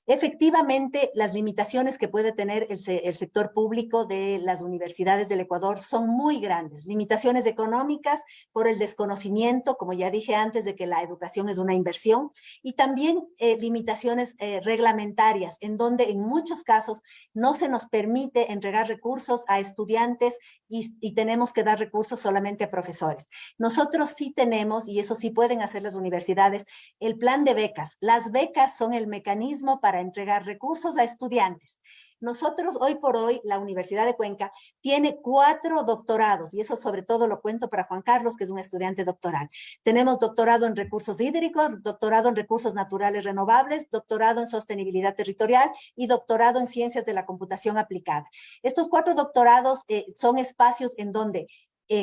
Efectivamente, las limitaciones que puede tener el sector público de las universidades del Ecuador son muy grandes. Limitaciones económicas por el desconocimiento, como ya dije antes, de que la educación es una inversión, y también limitaciones reglamentarias, en donde en muchos casos no se nos permite entregar recursos a estudiantes y tenemos que dar recursos solamente a profesores. Nosotros sí tenemos, y eso sí pueden hacer las universidades, el plan de becas. Las becas son el mecanismo para entregar recursos a estudiantes. Nosotros, hoy por hoy, la Universidad de Cuenca tiene 4 doctorados, y eso sobre todo lo cuento para Juan Carlos, que es un estudiante doctoral. Tenemos doctorado en recursos hídricos, doctorado en recursos naturales renovables, doctorado en sostenibilidad territorial y doctorado en ciencias de la computación aplicada. Estos 4 doctorados son espacios en donde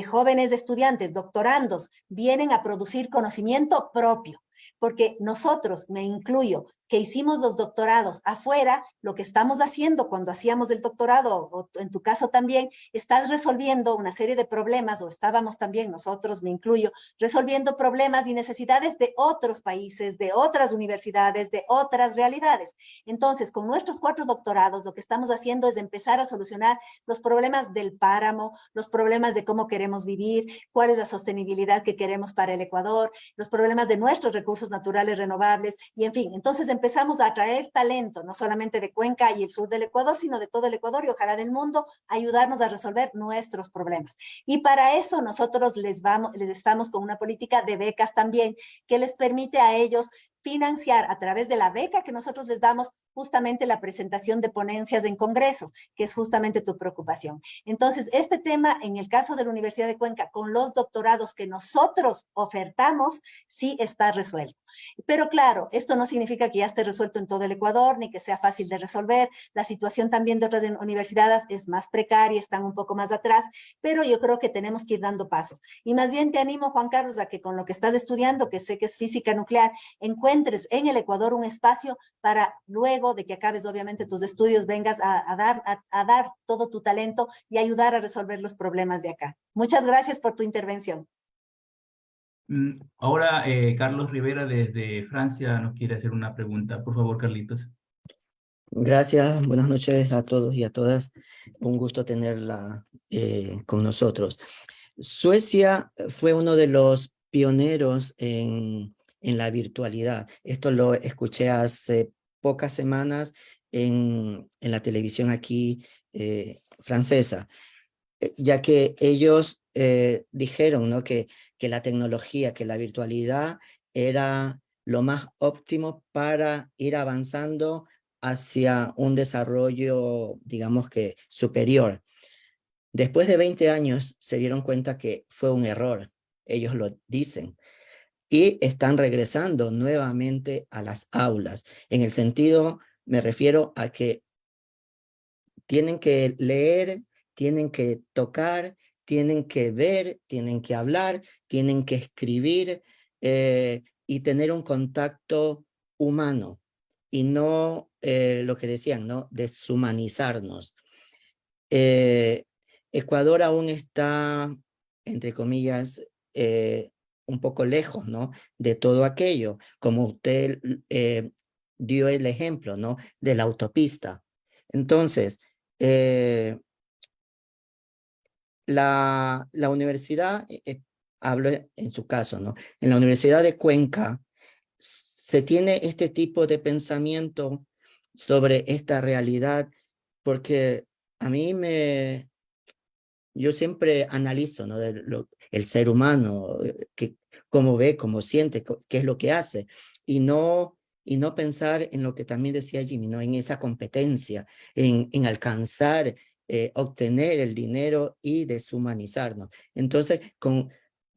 jóvenes estudiantes, doctorandos, vienen a producir conocimiento propio. Porque nosotros, me incluyo, que hicimos los doctorados afuera, lo que estamos haciendo cuando hacíamos el doctorado, o en tu caso también, estás resolviendo una serie de problemas, o estábamos también nosotros, me incluyo, resolviendo problemas y necesidades de otros países, de otras universidades, de otras realidades. Entonces, con nuestros 4 doctorados, lo que estamos haciendo es empezar a solucionar los problemas del páramo, los problemas de cómo queremos vivir, cuál es la sostenibilidad que queremos para el Ecuador, los problemas de nuestros recursos naturales renovables, y en fin, entonces empezamos a atraer talento, no solamente de Cuenca y el sur del Ecuador, sino de todo el Ecuador y ojalá del mundo, ayudarnos a resolver nuestros problemas. Y para eso nosotros les estamos con una política de becas también, que les permite a ellos financiar a través de la beca que nosotros les damos justamente la presentación de ponencias en congresos, que es justamente tu preocupación. Entonces, este tema, en el caso de la Universidad de Cuenca, con los doctorados que nosotros ofertamos, sí está resuelto. Pero claro, esto no significa que ya esté resuelto en todo el Ecuador, ni que sea fácil de resolver. La situación también de otras universidades es más precaria, están un poco más atrás, pero yo creo que tenemos que ir dando pasos. Y más bien te animo, Juan Carlos, a que con lo que estás estudiando, que sé que es física nuclear, encuentres en el Ecuador un espacio para luego de que acabes obviamente tus estudios, vengas a dar todo tu talento y ayudar a resolver los problemas de acá. Muchas gracias por tu intervención. Ahora, Carlos Rivera desde Francia nos quiere hacer una pregunta. Por favor, Carlitos. Gracias, buenas noches a todos y a todas. Un gusto tenerla con nosotros. Suecia fue uno de los pioneros en la virtualidad. Esto lo escuché hace pocas semanas en la televisión aquí francesa, ya que ellos dijeron, ¿no?, que la tecnología, que la virtualidad era lo más óptimo para ir avanzando hacia un desarrollo, digamos que superior. Después de 20 años se dieron cuenta que fue un error, ellos lo dicen, y están regresando nuevamente a las aulas. En el sentido, me refiero a que tienen que leer, tienen que tocar, tienen que ver, tienen que hablar, tienen que escribir y tener un contacto humano y no lo que decían, ¿no?, deshumanizarnos. Ecuador aún está, entre comillas, un poco lejos, ¿no?, de todo aquello, como usted dio el ejemplo, ¿no?, de la autopista. Entonces, la universidad, hablo en su caso, ¿no?, en la Universidad de Cuenca se tiene este tipo de pensamiento sobre esta realidad, porque a mí yo siempre analizo, ¿no?, el ser humano, cómo ve, cómo siente, qué es lo que hace, y no pensar en lo que también decía Jimmy, ¿no?, en esa competencia, en alcanzar, obtener el dinero y deshumanizarnos. Entonces,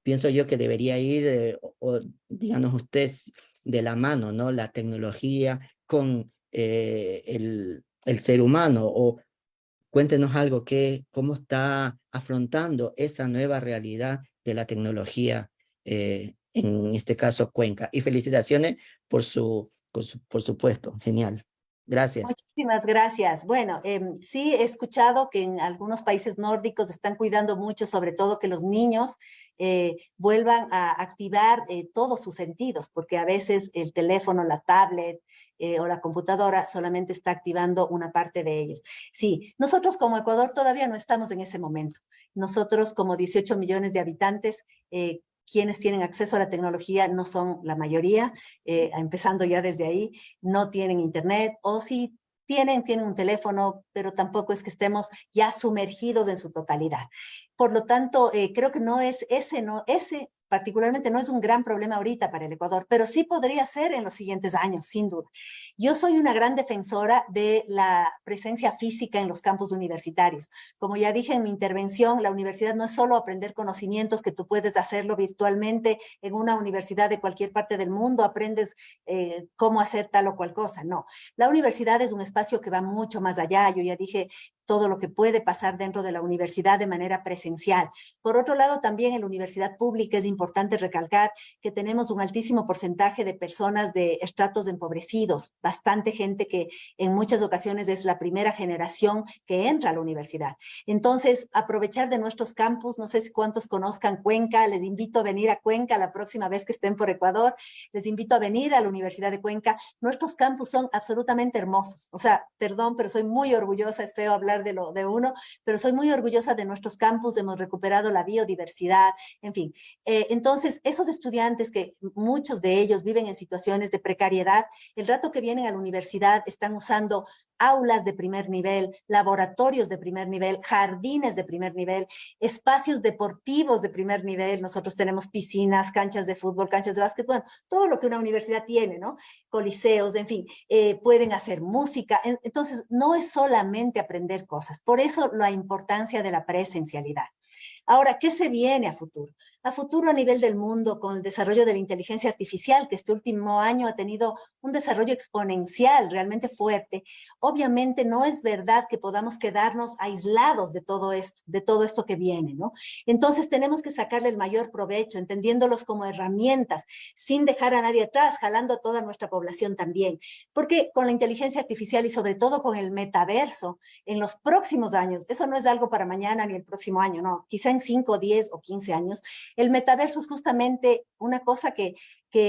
pienso yo que debería ir, díganos ustedes, de la mano, ¿no?, la tecnología con el ser humano, o cuéntenos algo, cómo está afrontando esa nueva realidad de la tecnología, en este caso Cuenca. Y felicitaciones por su puesto, genial. Gracias. Muchísimas gracias. Bueno, sí he escuchado que en algunos países nórdicos están cuidando mucho, sobre todo que los niños vuelvan a activar todos sus sentidos, porque a veces el teléfono, la tablet o la computadora solamente está activando una parte de ellos. Sí, nosotros como Ecuador todavía no estamos en ese momento. Nosotros como 18 millones de habitantes, quienes tienen acceso a la tecnología no son la mayoría, empezando ya desde ahí, no tienen internet o si tienen un teléfono, pero tampoco es que estemos ya sumergidos en su totalidad. Por lo tanto, creo que no es ese particularmente no es un gran problema ahorita para el Ecuador, pero sí podría ser en los siguientes años, sin duda. Yo soy una gran defensora de la presencia física en los campus universitarios. Como ya dije en mi intervención, la universidad no es solo aprender conocimientos que tú puedes hacerlo virtualmente en una universidad de cualquier parte del mundo, aprendes cómo hacer tal o cual cosa, no. La universidad es un espacio que va mucho más allá, yo ya dije todo lo que puede pasar dentro de la universidad de manera presencial. Por otro lado, también en la universidad pública es importante recalcar que tenemos un altísimo porcentaje de personas de estratos empobrecidos, bastante gente que en muchas ocasiones es la primera generación que entra a la universidad. Entonces, aprovechar de nuestros campus, no sé si cuántos conozcan Cuenca, les invito a venir a Cuenca la próxima vez que estén por Ecuador, les invito a venir a la Universidad de Cuenca. Nuestros campus son absolutamente hermosos, o sea, perdón, pero soy muy orgullosa, es feo hablar de uno, pero soy muy orgullosa de nuestros campus, hemos recuperado la biodiversidad, en fin. Entonces, esos estudiantes que muchos de ellos viven en situaciones de precariedad, el rato que vienen a la universidad están usando aulas de primer nivel, laboratorios de primer nivel, jardines de primer nivel, espacios deportivos de primer nivel. Nosotros tenemos piscinas, canchas de fútbol, canchas de básquet, bueno, todo lo que una universidad tiene, ¿no? Coliseos, en fin, pueden hacer música. Entonces, no es solamente aprender cosas. Por eso la importancia de la presencialidad. Ahora, ¿qué se viene a futuro? A futuro a nivel del mundo, con el desarrollo de la inteligencia artificial, que este último año ha tenido un desarrollo exponencial realmente fuerte, obviamente no es verdad que podamos quedarnos aislados de todo esto que viene, ¿no? Entonces tenemos que sacarle el mayor provecho, entendiéndolos como herramientas, sin dejar a nadie atrás, jalando a toda nuestra población también. Porque con la inteligencia artificial y sobre todo con el metaverso, en los próximos años, eso no es algo para mañana ni el próximo año, no, quizá en 5, 10 o 15 años, el metaverso es justamente una cosa que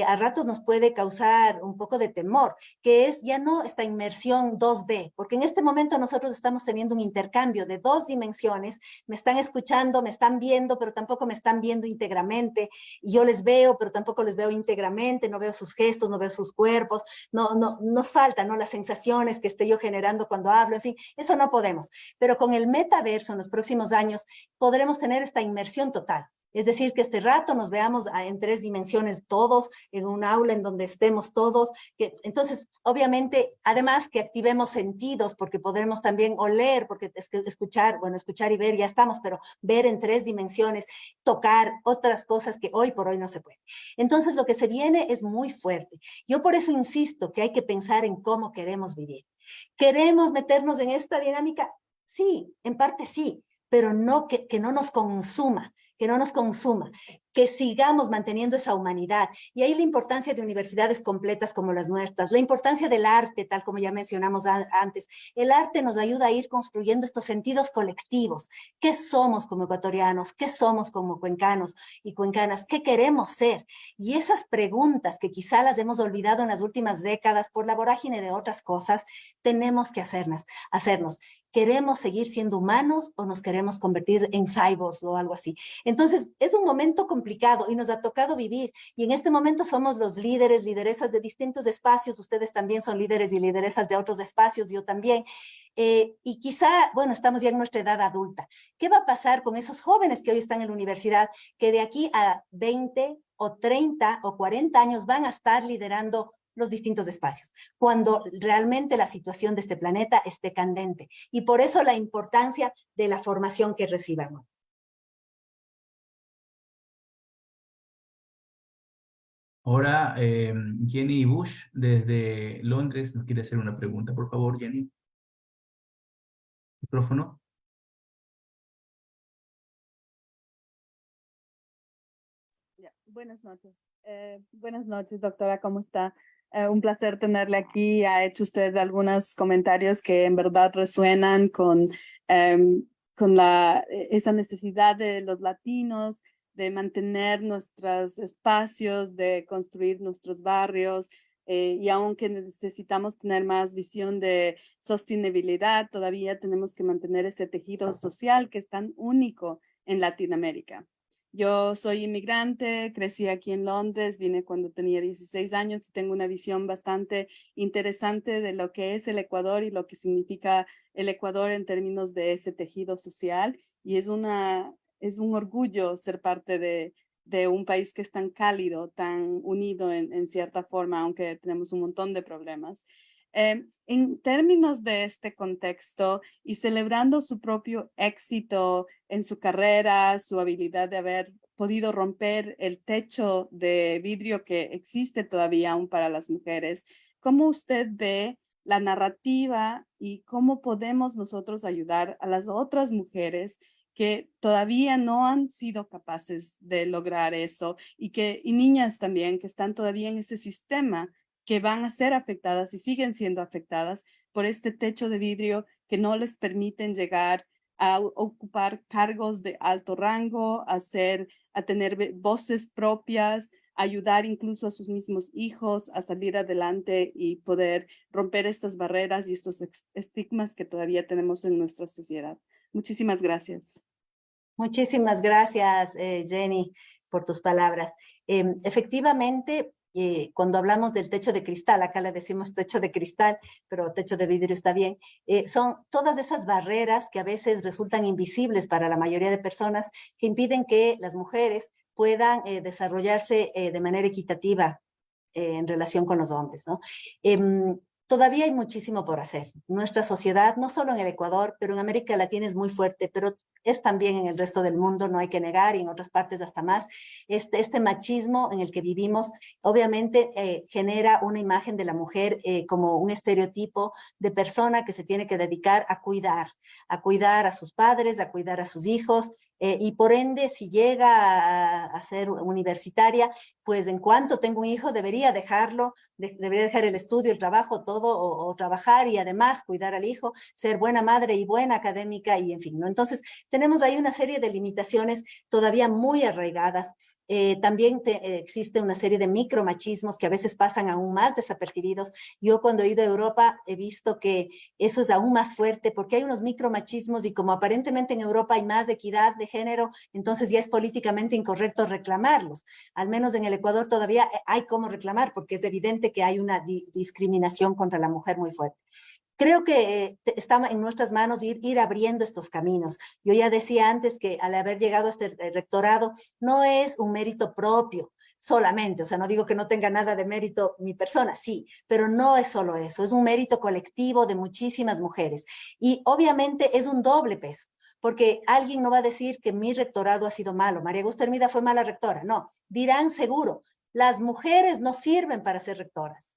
a ratos nos puede causar un poco de temor, que es ya no esta inmersión 2D, porque en este momento nosotros estamos teniendo un intercambio de 2 dimensiones, me están escuchando, me están viendo, pero tampoco me están viendo íntegramente, y yo les veo, pero tampoco les veo íntegramente, no veo sus gestos, no veo sus cuerpos, no, nos faltan, ¿no? Las sensaciones que esté yo generando cuando hablo, en fin, eso no podemos, pero con el metaverso en los próximos años podremos tener esta inmersión total. Es decir, que este rato nos veamos en 3 dimensiones todos, en un aula en donde estemos todos. Entonces, obviamente, además que activemos sentidos, porque podremos también oler, porque es que escuchar y ver ya estamos, pero ver en 3 dimensiones, tocar otras cosas que hoy por hoy no se puede. Entonces, lo que se viene es muy fuerte. Yo por eso insisto que hay que pensar en cómo queremos vivir. ¿Queremos meternos en esta dinámica? Sí, en parte sí, pero no que no nos consuma, que sigamos manteniendo esa humanidad. Y ahí la importancia de universidades completas como las nuestras, la importancia del arte, tal como ya mencionamos antes. El arte nos ayuda a ir construyendo estos sentidos colectivos. ¿Qué somos como ecuatorianos? ¿Qué somos como cuencanos y cuencanas? ¿Qué queremos ser? Y esas preguntas que quizá las hemos olvidado en las últimas décadas por la vorágine de otras cosas, tenemos que hacernos. ¿Queremos seguir siendo humanos o nos queremos convertir en cyborgs o algo así? Entonces, es un momento complicado y nos ha tocado vivir. Y en este momento somos los líderes, lideresas de distintos espacios. Ustedes también son líderes y lideresas de otros espacios, yo también. Y quizá, bueno, estamos ya en nuestra edad adulta. ¿Qué va a pasar con esos jóvenes que hoy están en la universidad, que de aquí a 20 o 30 o 40 años van a estar liderando los distintos espacios, cuando realmente la situación de este planeta esté candente? Y por eso la importancia de la formación que recibamos. Ahora, Jenny Bush, desde Londres, nos quiere hacer una pregunta. Por favor, Jenny. Micrófono. Buenas noches. Buenas noches, doctora, ¿cómo está? Un placer tenerle aquí. Ha hecho usted algunos comentarios que en verdad resuenan con esa necesidad de los latinos de mantener nuestros espacios, de construir nuestros barrios, y aunque necesitamos tener más visión de sostenibilidad, todavía tenemos que mantener ese tejido social que es tan único en Latinoamérica. Yo soy inmigrante, crecí aquí en Londres, vine cuando tenía 16 años y tengo una visión bastante interesante de lo que es el Ecuador y lo que significa el Ecuador en términos de ese tejido social. Y es un orgullo ser parte de un país que es tan cálido, tan unido en cierta forma, aunque tenemos un montón de problemas. En términos de este contexto y celebrando su propio éxito en su carrera, su habilidad de haber podido romper el techo de vidrio que existe todavía aún para las mujeres, ¿cómo usted ve la narrativa y cómo podemos nosotros ayudar a las otras mujeres que todavía no han sido capaces de lograr eso y niñas también que están todavía en ese sistema, que van a ser afectadas y siguen siendo afectadas por este techo de vidrio que no les permiten llegar a ocupar cargos de alto rango, a tener voces propias, ayudar incluso a sus mismos hijos a salir adelante y poder romper estas barreras y estos estigmas que todavía tenemos en nuestra sociedad? Muchísimas gracias. Muchísimas gracias, Jenny, por tus palabras. Efectivamente, cuando hablamos del techo de cristal, acá le decimos techo de cristal, pero techo de vidrio está bien, son todas esas barreras que a veces resultan invisibles para la mayoría de personas que impiden que las mujeres puedan desarrollarse de manera equitativa en relación con los hombres, ¿no? Todavía hay muchísimo por hacer. Nuestra sociedad, no solo en el Ecuador, pero en América Latina es muy fuerte, pero es también en el resto del mundo, no hay que negar, y en otras partes hasta más. Este machismo en el que vivimos, obviamente genera una imagen de la mujer como un estereotipo de persona que se tiene que dedicar a cuidar a sus padres, a cuidar a sus hijos, y por ende, si llega a ser universitaria, pues en cuanto tengo un hijo, debería dejarlo, debería dejar el estudio, el trabajo, todo, o trabajar y además cuidar al hijo, ser buena madre y buena académica, y en fin, ¿no? Entonces, tenemos ahí una serie de limitaciones todavía muy arraigadas. También existe una serie de micromachismos que a veces pasan aún más desapercibidos. Yo cuando he ido a Europa he visto que eso es aún más fuerte porque hay unos micromachismos, y como aparentemente en Europa hay más equidad de género, entonces ya es políticamente incorrecto reclamarlos. Al menos en el Ecuador todavía hay cómo reclamar, porque es evidente que hay una discriminación contra la mujer muy fuerte. Creo que está en nuestras manos ir abriendo estos caminos. Yo ya decía antes que al haber llegado a este rectorado no es un mérito propio solamente, o sea, no digo que no tenga nada de mérito mi persona, sí, pero no es solo eso, es un mérito colectivo de muchísimas mujeres. Y obviamente es un doble peso, porque alguien no va a decir que mi rectorado ha sido malo, María Augusta Hermida fue mala rectora, no, dirán seguro, las mujeres no sirven para ser rectoras.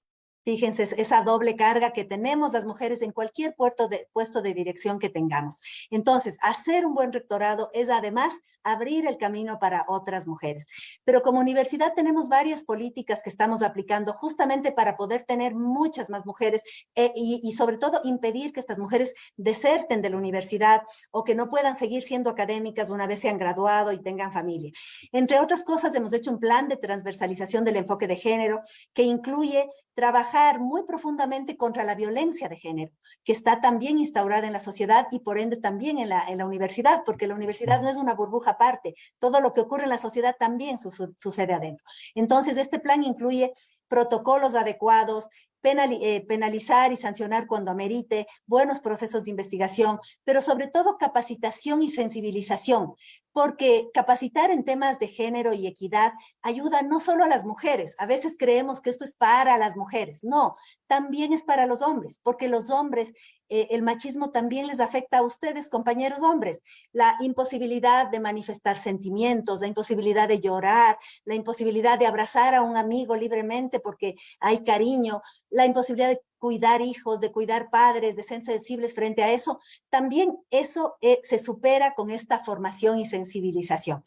Fíjense, esa doble carga que tenemos las mujeres en cualquier puesto de dirección que tengamos. Entonces, hacer un buen rectorado es además abrir el camino para otras mujeres. Pero como universidad tenemos varias políticas que estamos aplicando justamente para poder tener muchas más mujeres y sobre todo impedir que estas mujeres deserten de la universidad o que no puedan seguir siendo académicas una vez se han graduado y tengan familia. Entre otras cosas, hemos hecho un plan de transversalización del enfoque de género que incluye trabajar muy profundamente contra la violencia de género, que está también instaurada en la sociedad y por ende también en la universidad, porque la universidad no es una burbuja aparte, todo lo que ocurre en la sociedad también sucede adentro. Entonces, este plan incluye protocolos adecuados, penalizar y sancionar cuando amerite, buenos procesos de investigación, pero sobre todo capacitación y sensibilización, porque capacitar en temas de género y equidad ayuda no solo a las mujeres. A veces creemos que esto es para las mujeres. No, también es para los hombres, porque los hombres, el machismo también les afecta a ustedes, compañeros hombres. La imposibilidad de manifestar sentimientos, la imposibilidad de llorar, la imposibilidad de abrazar a un amigo libremente porque hay cariño, la imposibilidad de cuidar hijos, de cuidar padres, de ser sensibles frente a eso, también eso se supera con esta formación y sensibilización.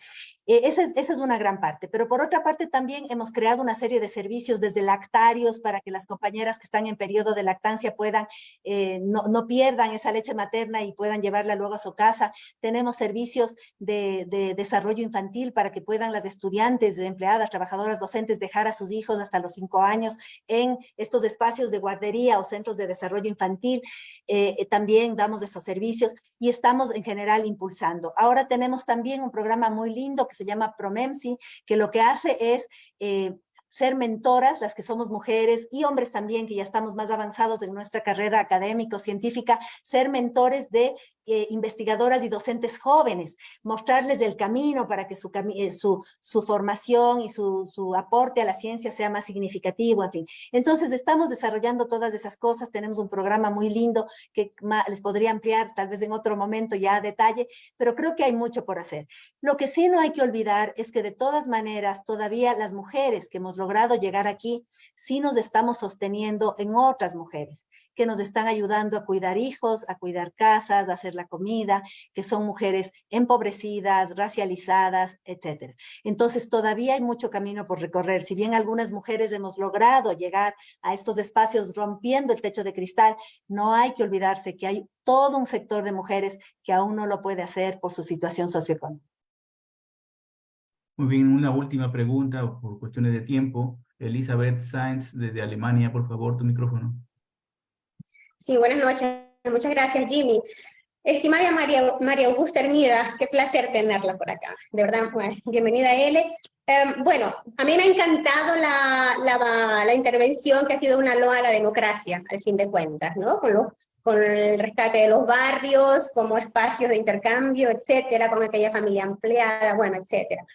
Esa es una gran parte, pero por otra parte también hemos creado una serie de servicios desde lactarios para que las compañeras que están en periodo de lactancia puedan, no pierdan esa leche materna y puedan llevarla luego a su casa. Tenemos servicios de desarrollo infantil para que puedan las estudiantes, empleadas, trabajadoras, docentes dejar a sus hijos hasta los 5 años en estos espacios de guardería o centros de desarrollo infantil. También damos estos servicios y estamos en general impulsando. Ahora tenemos también un programa muy lindo que se llama PROMEMSI, que lo que hace es ser mentoras, las que somos mujeres y hombres también, que ya estamos más avanzados en nuestra carrera académico-científica, ser mentores de investigadoras y docentes jóvenes, mostrarles el camino para que su formación y su aporte a la ciencia sea más significativo, en fin. Entonces, estamos desarrollando todas esas cosas, tenemos un programa muy lindo que les podría ampliar tal vez en otro momento ya a detalle, pero creo que hay mucho por hacer. Lo que sí no hay que olvidar es que de todas maneras, todavía las mujeres que hemos logrado llegar aquí, sí nos estamos sosteniendo en otras mujeres que nos están ayudando a cuidar hijos, a cuidar casas, a hacer la comida, que son mujeres empobrecidas, racializadas, etc. Entonces, todavía hay mucho camino por recorrer. Si bien algunas mujeres hemos logrado llegar a estos espacios rompiendo el techo de cristal, no hay que olvidarse que hay todo un sector de mujeres que aún no lo puede hacer por su situación socioeconómica. Muy bien, una última pregunta por cuestiones de tiempo. Elizabeth Sainz, desde Alemania, por favor, tu micrófono. Sí, buenas noches. Muchas gracias, Jimmy. Estimada María Augusta Hermida, qué placer tenerla por acá. De verdad, pues, bienvenida a L. Bueno, a mí me ha encantado la intervención que ha sido una loa a la democracia, al fin de cuentas, ¿no? Con el rescate de los barrios, como espacios de intercambio, etcétera, con aquella familia ampliada, bueno, etcétera.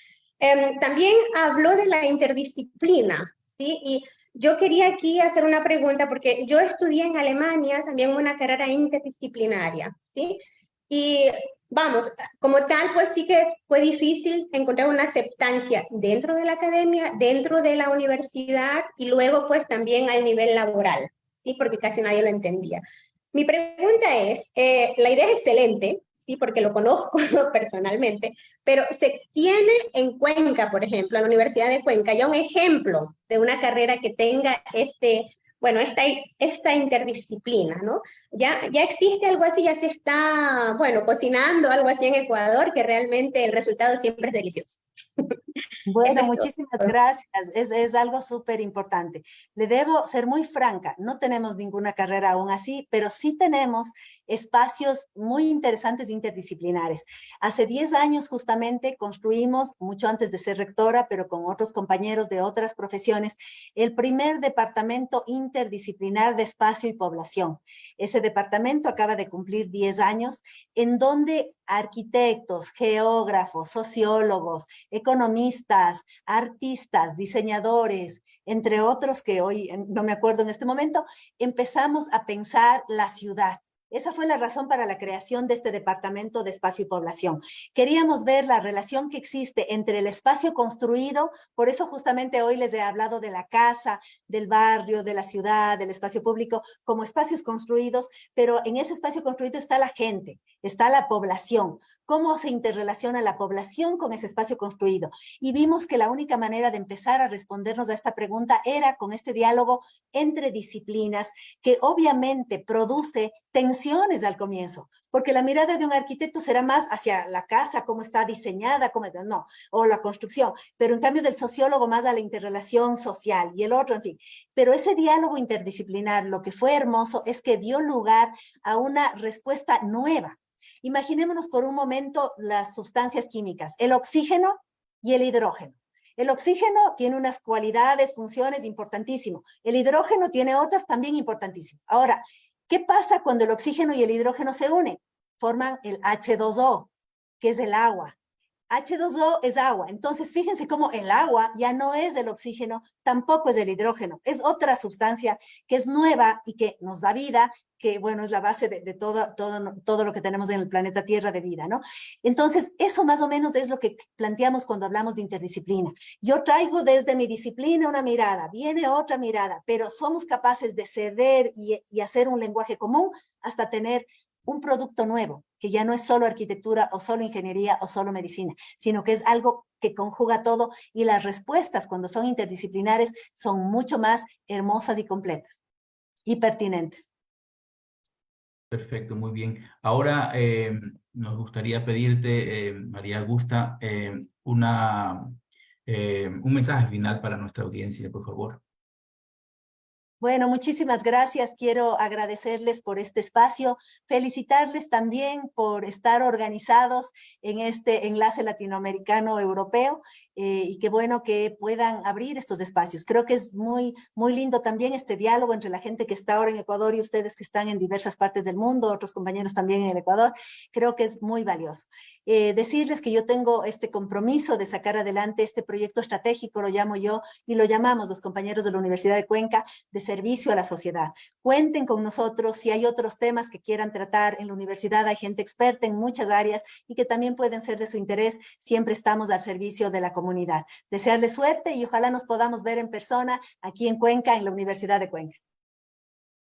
También habló de la interdisciplina, ¿sí? Y yo quería aquí hacer una pregunta, porque yo estudié en Alemania también una carrera interdisciplinaria, ¿sí? Y vamos, como tal, pues sí que fue difícil encontrar una aceptancia dentro de la academia, dentro de la universidad y luego pues también al nivel laboral, ¿sí? Porque casi nadie lo entendía. Mi pregunta es, la idea es excelente, sí, porque lo conozco personalmente, pero se tiene en Cuenca, por ejemplo, en la Universidad de Cuenca, ya un ejemplo de una carrera que tenga esta interdisciplina, ¿no? Ya existe algo así, ya se está, bueno, cocinando algo así en Ecuador, que realmente el resultado siempre es delicioso. Bueno, Es muchísimas todo. gracias. Es algo súper importante. Le debo ser muy franca. No tenemos ninguna carrera aún así, pero sí tenemos espacios muy interesantes interdisciplinares. Hace 10 años justamente construimos, mucho antes de ser rectora, pero con otros compañeros de otras profesiones, el primer departamento interdisciplinar de espacio y población. Ese departamento acaba de cumplir 10 años, en donde arquitectos, geógrafos, sociólogos, economistas, artistas, diseñadores, entre otros que hoy no me acuerdo en este momento, empezamos a pensar la ciudad. Esa fue la razón para la creación de este Departamento de Espacio y Población. Queríamos ver la relación que existe entre el espacio construido, por eso justamente hoy les he hablado de la casa, del barrio, de la ciudad, del espacio público, como espacios construidos, pero en ese espacio construido está la gente, está la población. ¿Cómo se interrelaciona la población con ese espacio construido? Y vimos que la única manera de empezar a respondernos a esta pregunta era con este diálogo entre disciplinas que obviamente produce tensiones al comienzo, porque la mirada de un arquitecto será más hacia la casa, cómo está diseñada, no, o la construcción, pero en cambio del sociólogo más a la interrelación social y el otro, en fin. Pero ese diálogo interdisciplinar, lo que fue hermoso es que dio lugar a una respuesta nueva. Imaginémonos por un momento las sustancias químicas, el oxígeno y el hidrógeno. El oxígeno tiene unas cualidades, funciones importantísimas. El hidrógeno tiene otras también importantísimas. Ahora, ¿qué pasa cuando el oxígeno y el hidrógeno se unen? Forman el H2O, que es el agua. H2O es agua. Entonces, fíjense cómo el agua ya no es del oxígeno, tampoco es del hidrógeno. Es otra sustancia que es nueva y que nos da vida, que, bueno, es la base de todo lo que tenemos en el planeta Tierra de vida, ¿no? Entonces, eso más o menos es lo que planteamos cuando hablamos de interdisciplina. Yo traigo desde mi disciplina una mirada, viene otra mirada, pero somos capaces de ceder y hacer un lenguaje común hasta tener un producto nuevo, que ya no es solo arquitectura o solo ingeniería o solo medicina, sino que es algo que conjuga todo y las respuestas cuando son interdisciplinares son mucho más hermosas y completas y pertinentes. Perfecto, muy bien. Ahora nos gustaría pedirte, María Augusta, un mensaje final para nuestra audiencia, por favor. Bueno, muchísimas gracias. Quiero agradecerles por este espacio, felicitarles también por estar organizados en este enlace latinoamericano-europeo y qué bueno que puedan abrir estos espacios. Creo que es muy lindo también este diálogo entre la gente que está ahora en Ecuador y ustedes que están en diversas partes del mundo, otros compañeros también en el Ecuador. Creo que es muy valioso. Decirles que yo tengo este compromiso de sacar adelante este proyecto estratégico, lo llamo yo, y lo llamamos los compañeros de la Universidad de Cuenca, de servicio a la sociedad. Cuenten con nosotros si hay otros temas que quieran tratar en la universidad. Hay gente experta en muchas áreas y que también pueden ser de su interés. Siempre estamos al servicio de la comunidad. Desearles suerte y ojalá nos podamos ver en persona aquí en Cuenca, en la Universidad de Cuenca.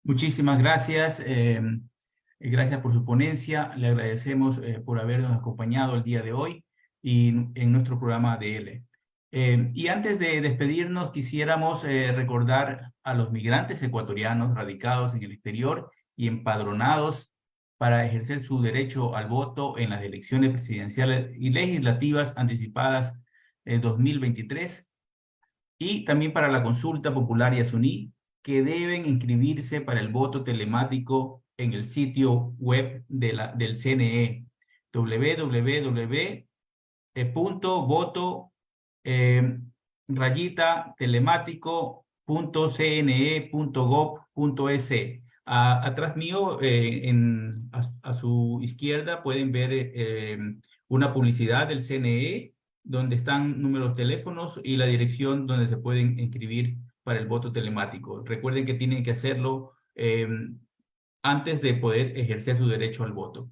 Muchísimas gracias. Gracias por su ponencia. Le agradecemos por habernos acompañado el día de hoy y en nuestro programa ADL. Y antes de despedirnos, quisiéramos recordar a los migrantes ecuatorianos radicados en el exterior y empadronados para ejercer su derecho al voto en las elecciones presidenciales y legislativas anticipadas 2023 y también para la consulta popular Yasuní, que deben inscribirse para el voto telemático en el sitio web del CNE, www.voto-telemático.cne.gov.es. Atrás mío, a su izquierda, pueden ver una publicidad del CNE, donde están números de teléfonos y la dirección donde se pueden inscribir para el voto telemático. Recuerden que tienen que hacerlo antes de poder ejercer su derecho al voto.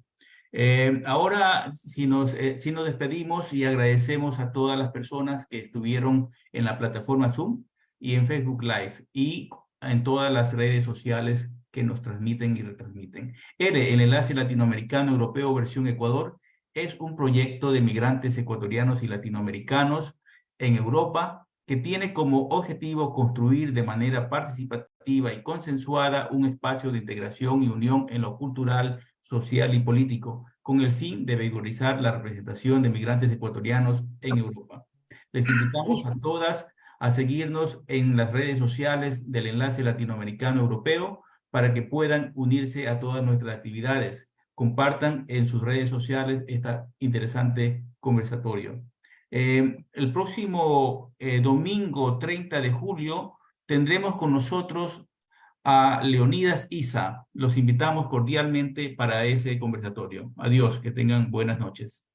Ahora si nos despedimos y agradecemos a todas las personas que estuvieron en la plataforma Zoom y en Facebook Live y en todas las redes sociales que nos transmiten y retransmiten. El Enlace Latinoamericano Europeo versión Ecuador es un proyecto de migrantes ecuatorianos y latinoamericanos en Europa que tiene como objetivo construir de manera participativa y consensuada un espacio de integración y unión en lo cultural, social y político, con el fin de vigorizar la representación de migrantes ecuatorianos en Europa. Les invitamos a todas a seguirnos en las redes sociales del Enlace Latinoamericano Europeo para que puedan unirse a todas nuestras actividades. Compartan en sus redes sociales este interesante conversatorio. El próximo domingo 30 de julio tendremos con nosotros a Leonidas Isa. Los invitamos cordialmente para ese conversatorio. Adiós, que tengan buenas noches.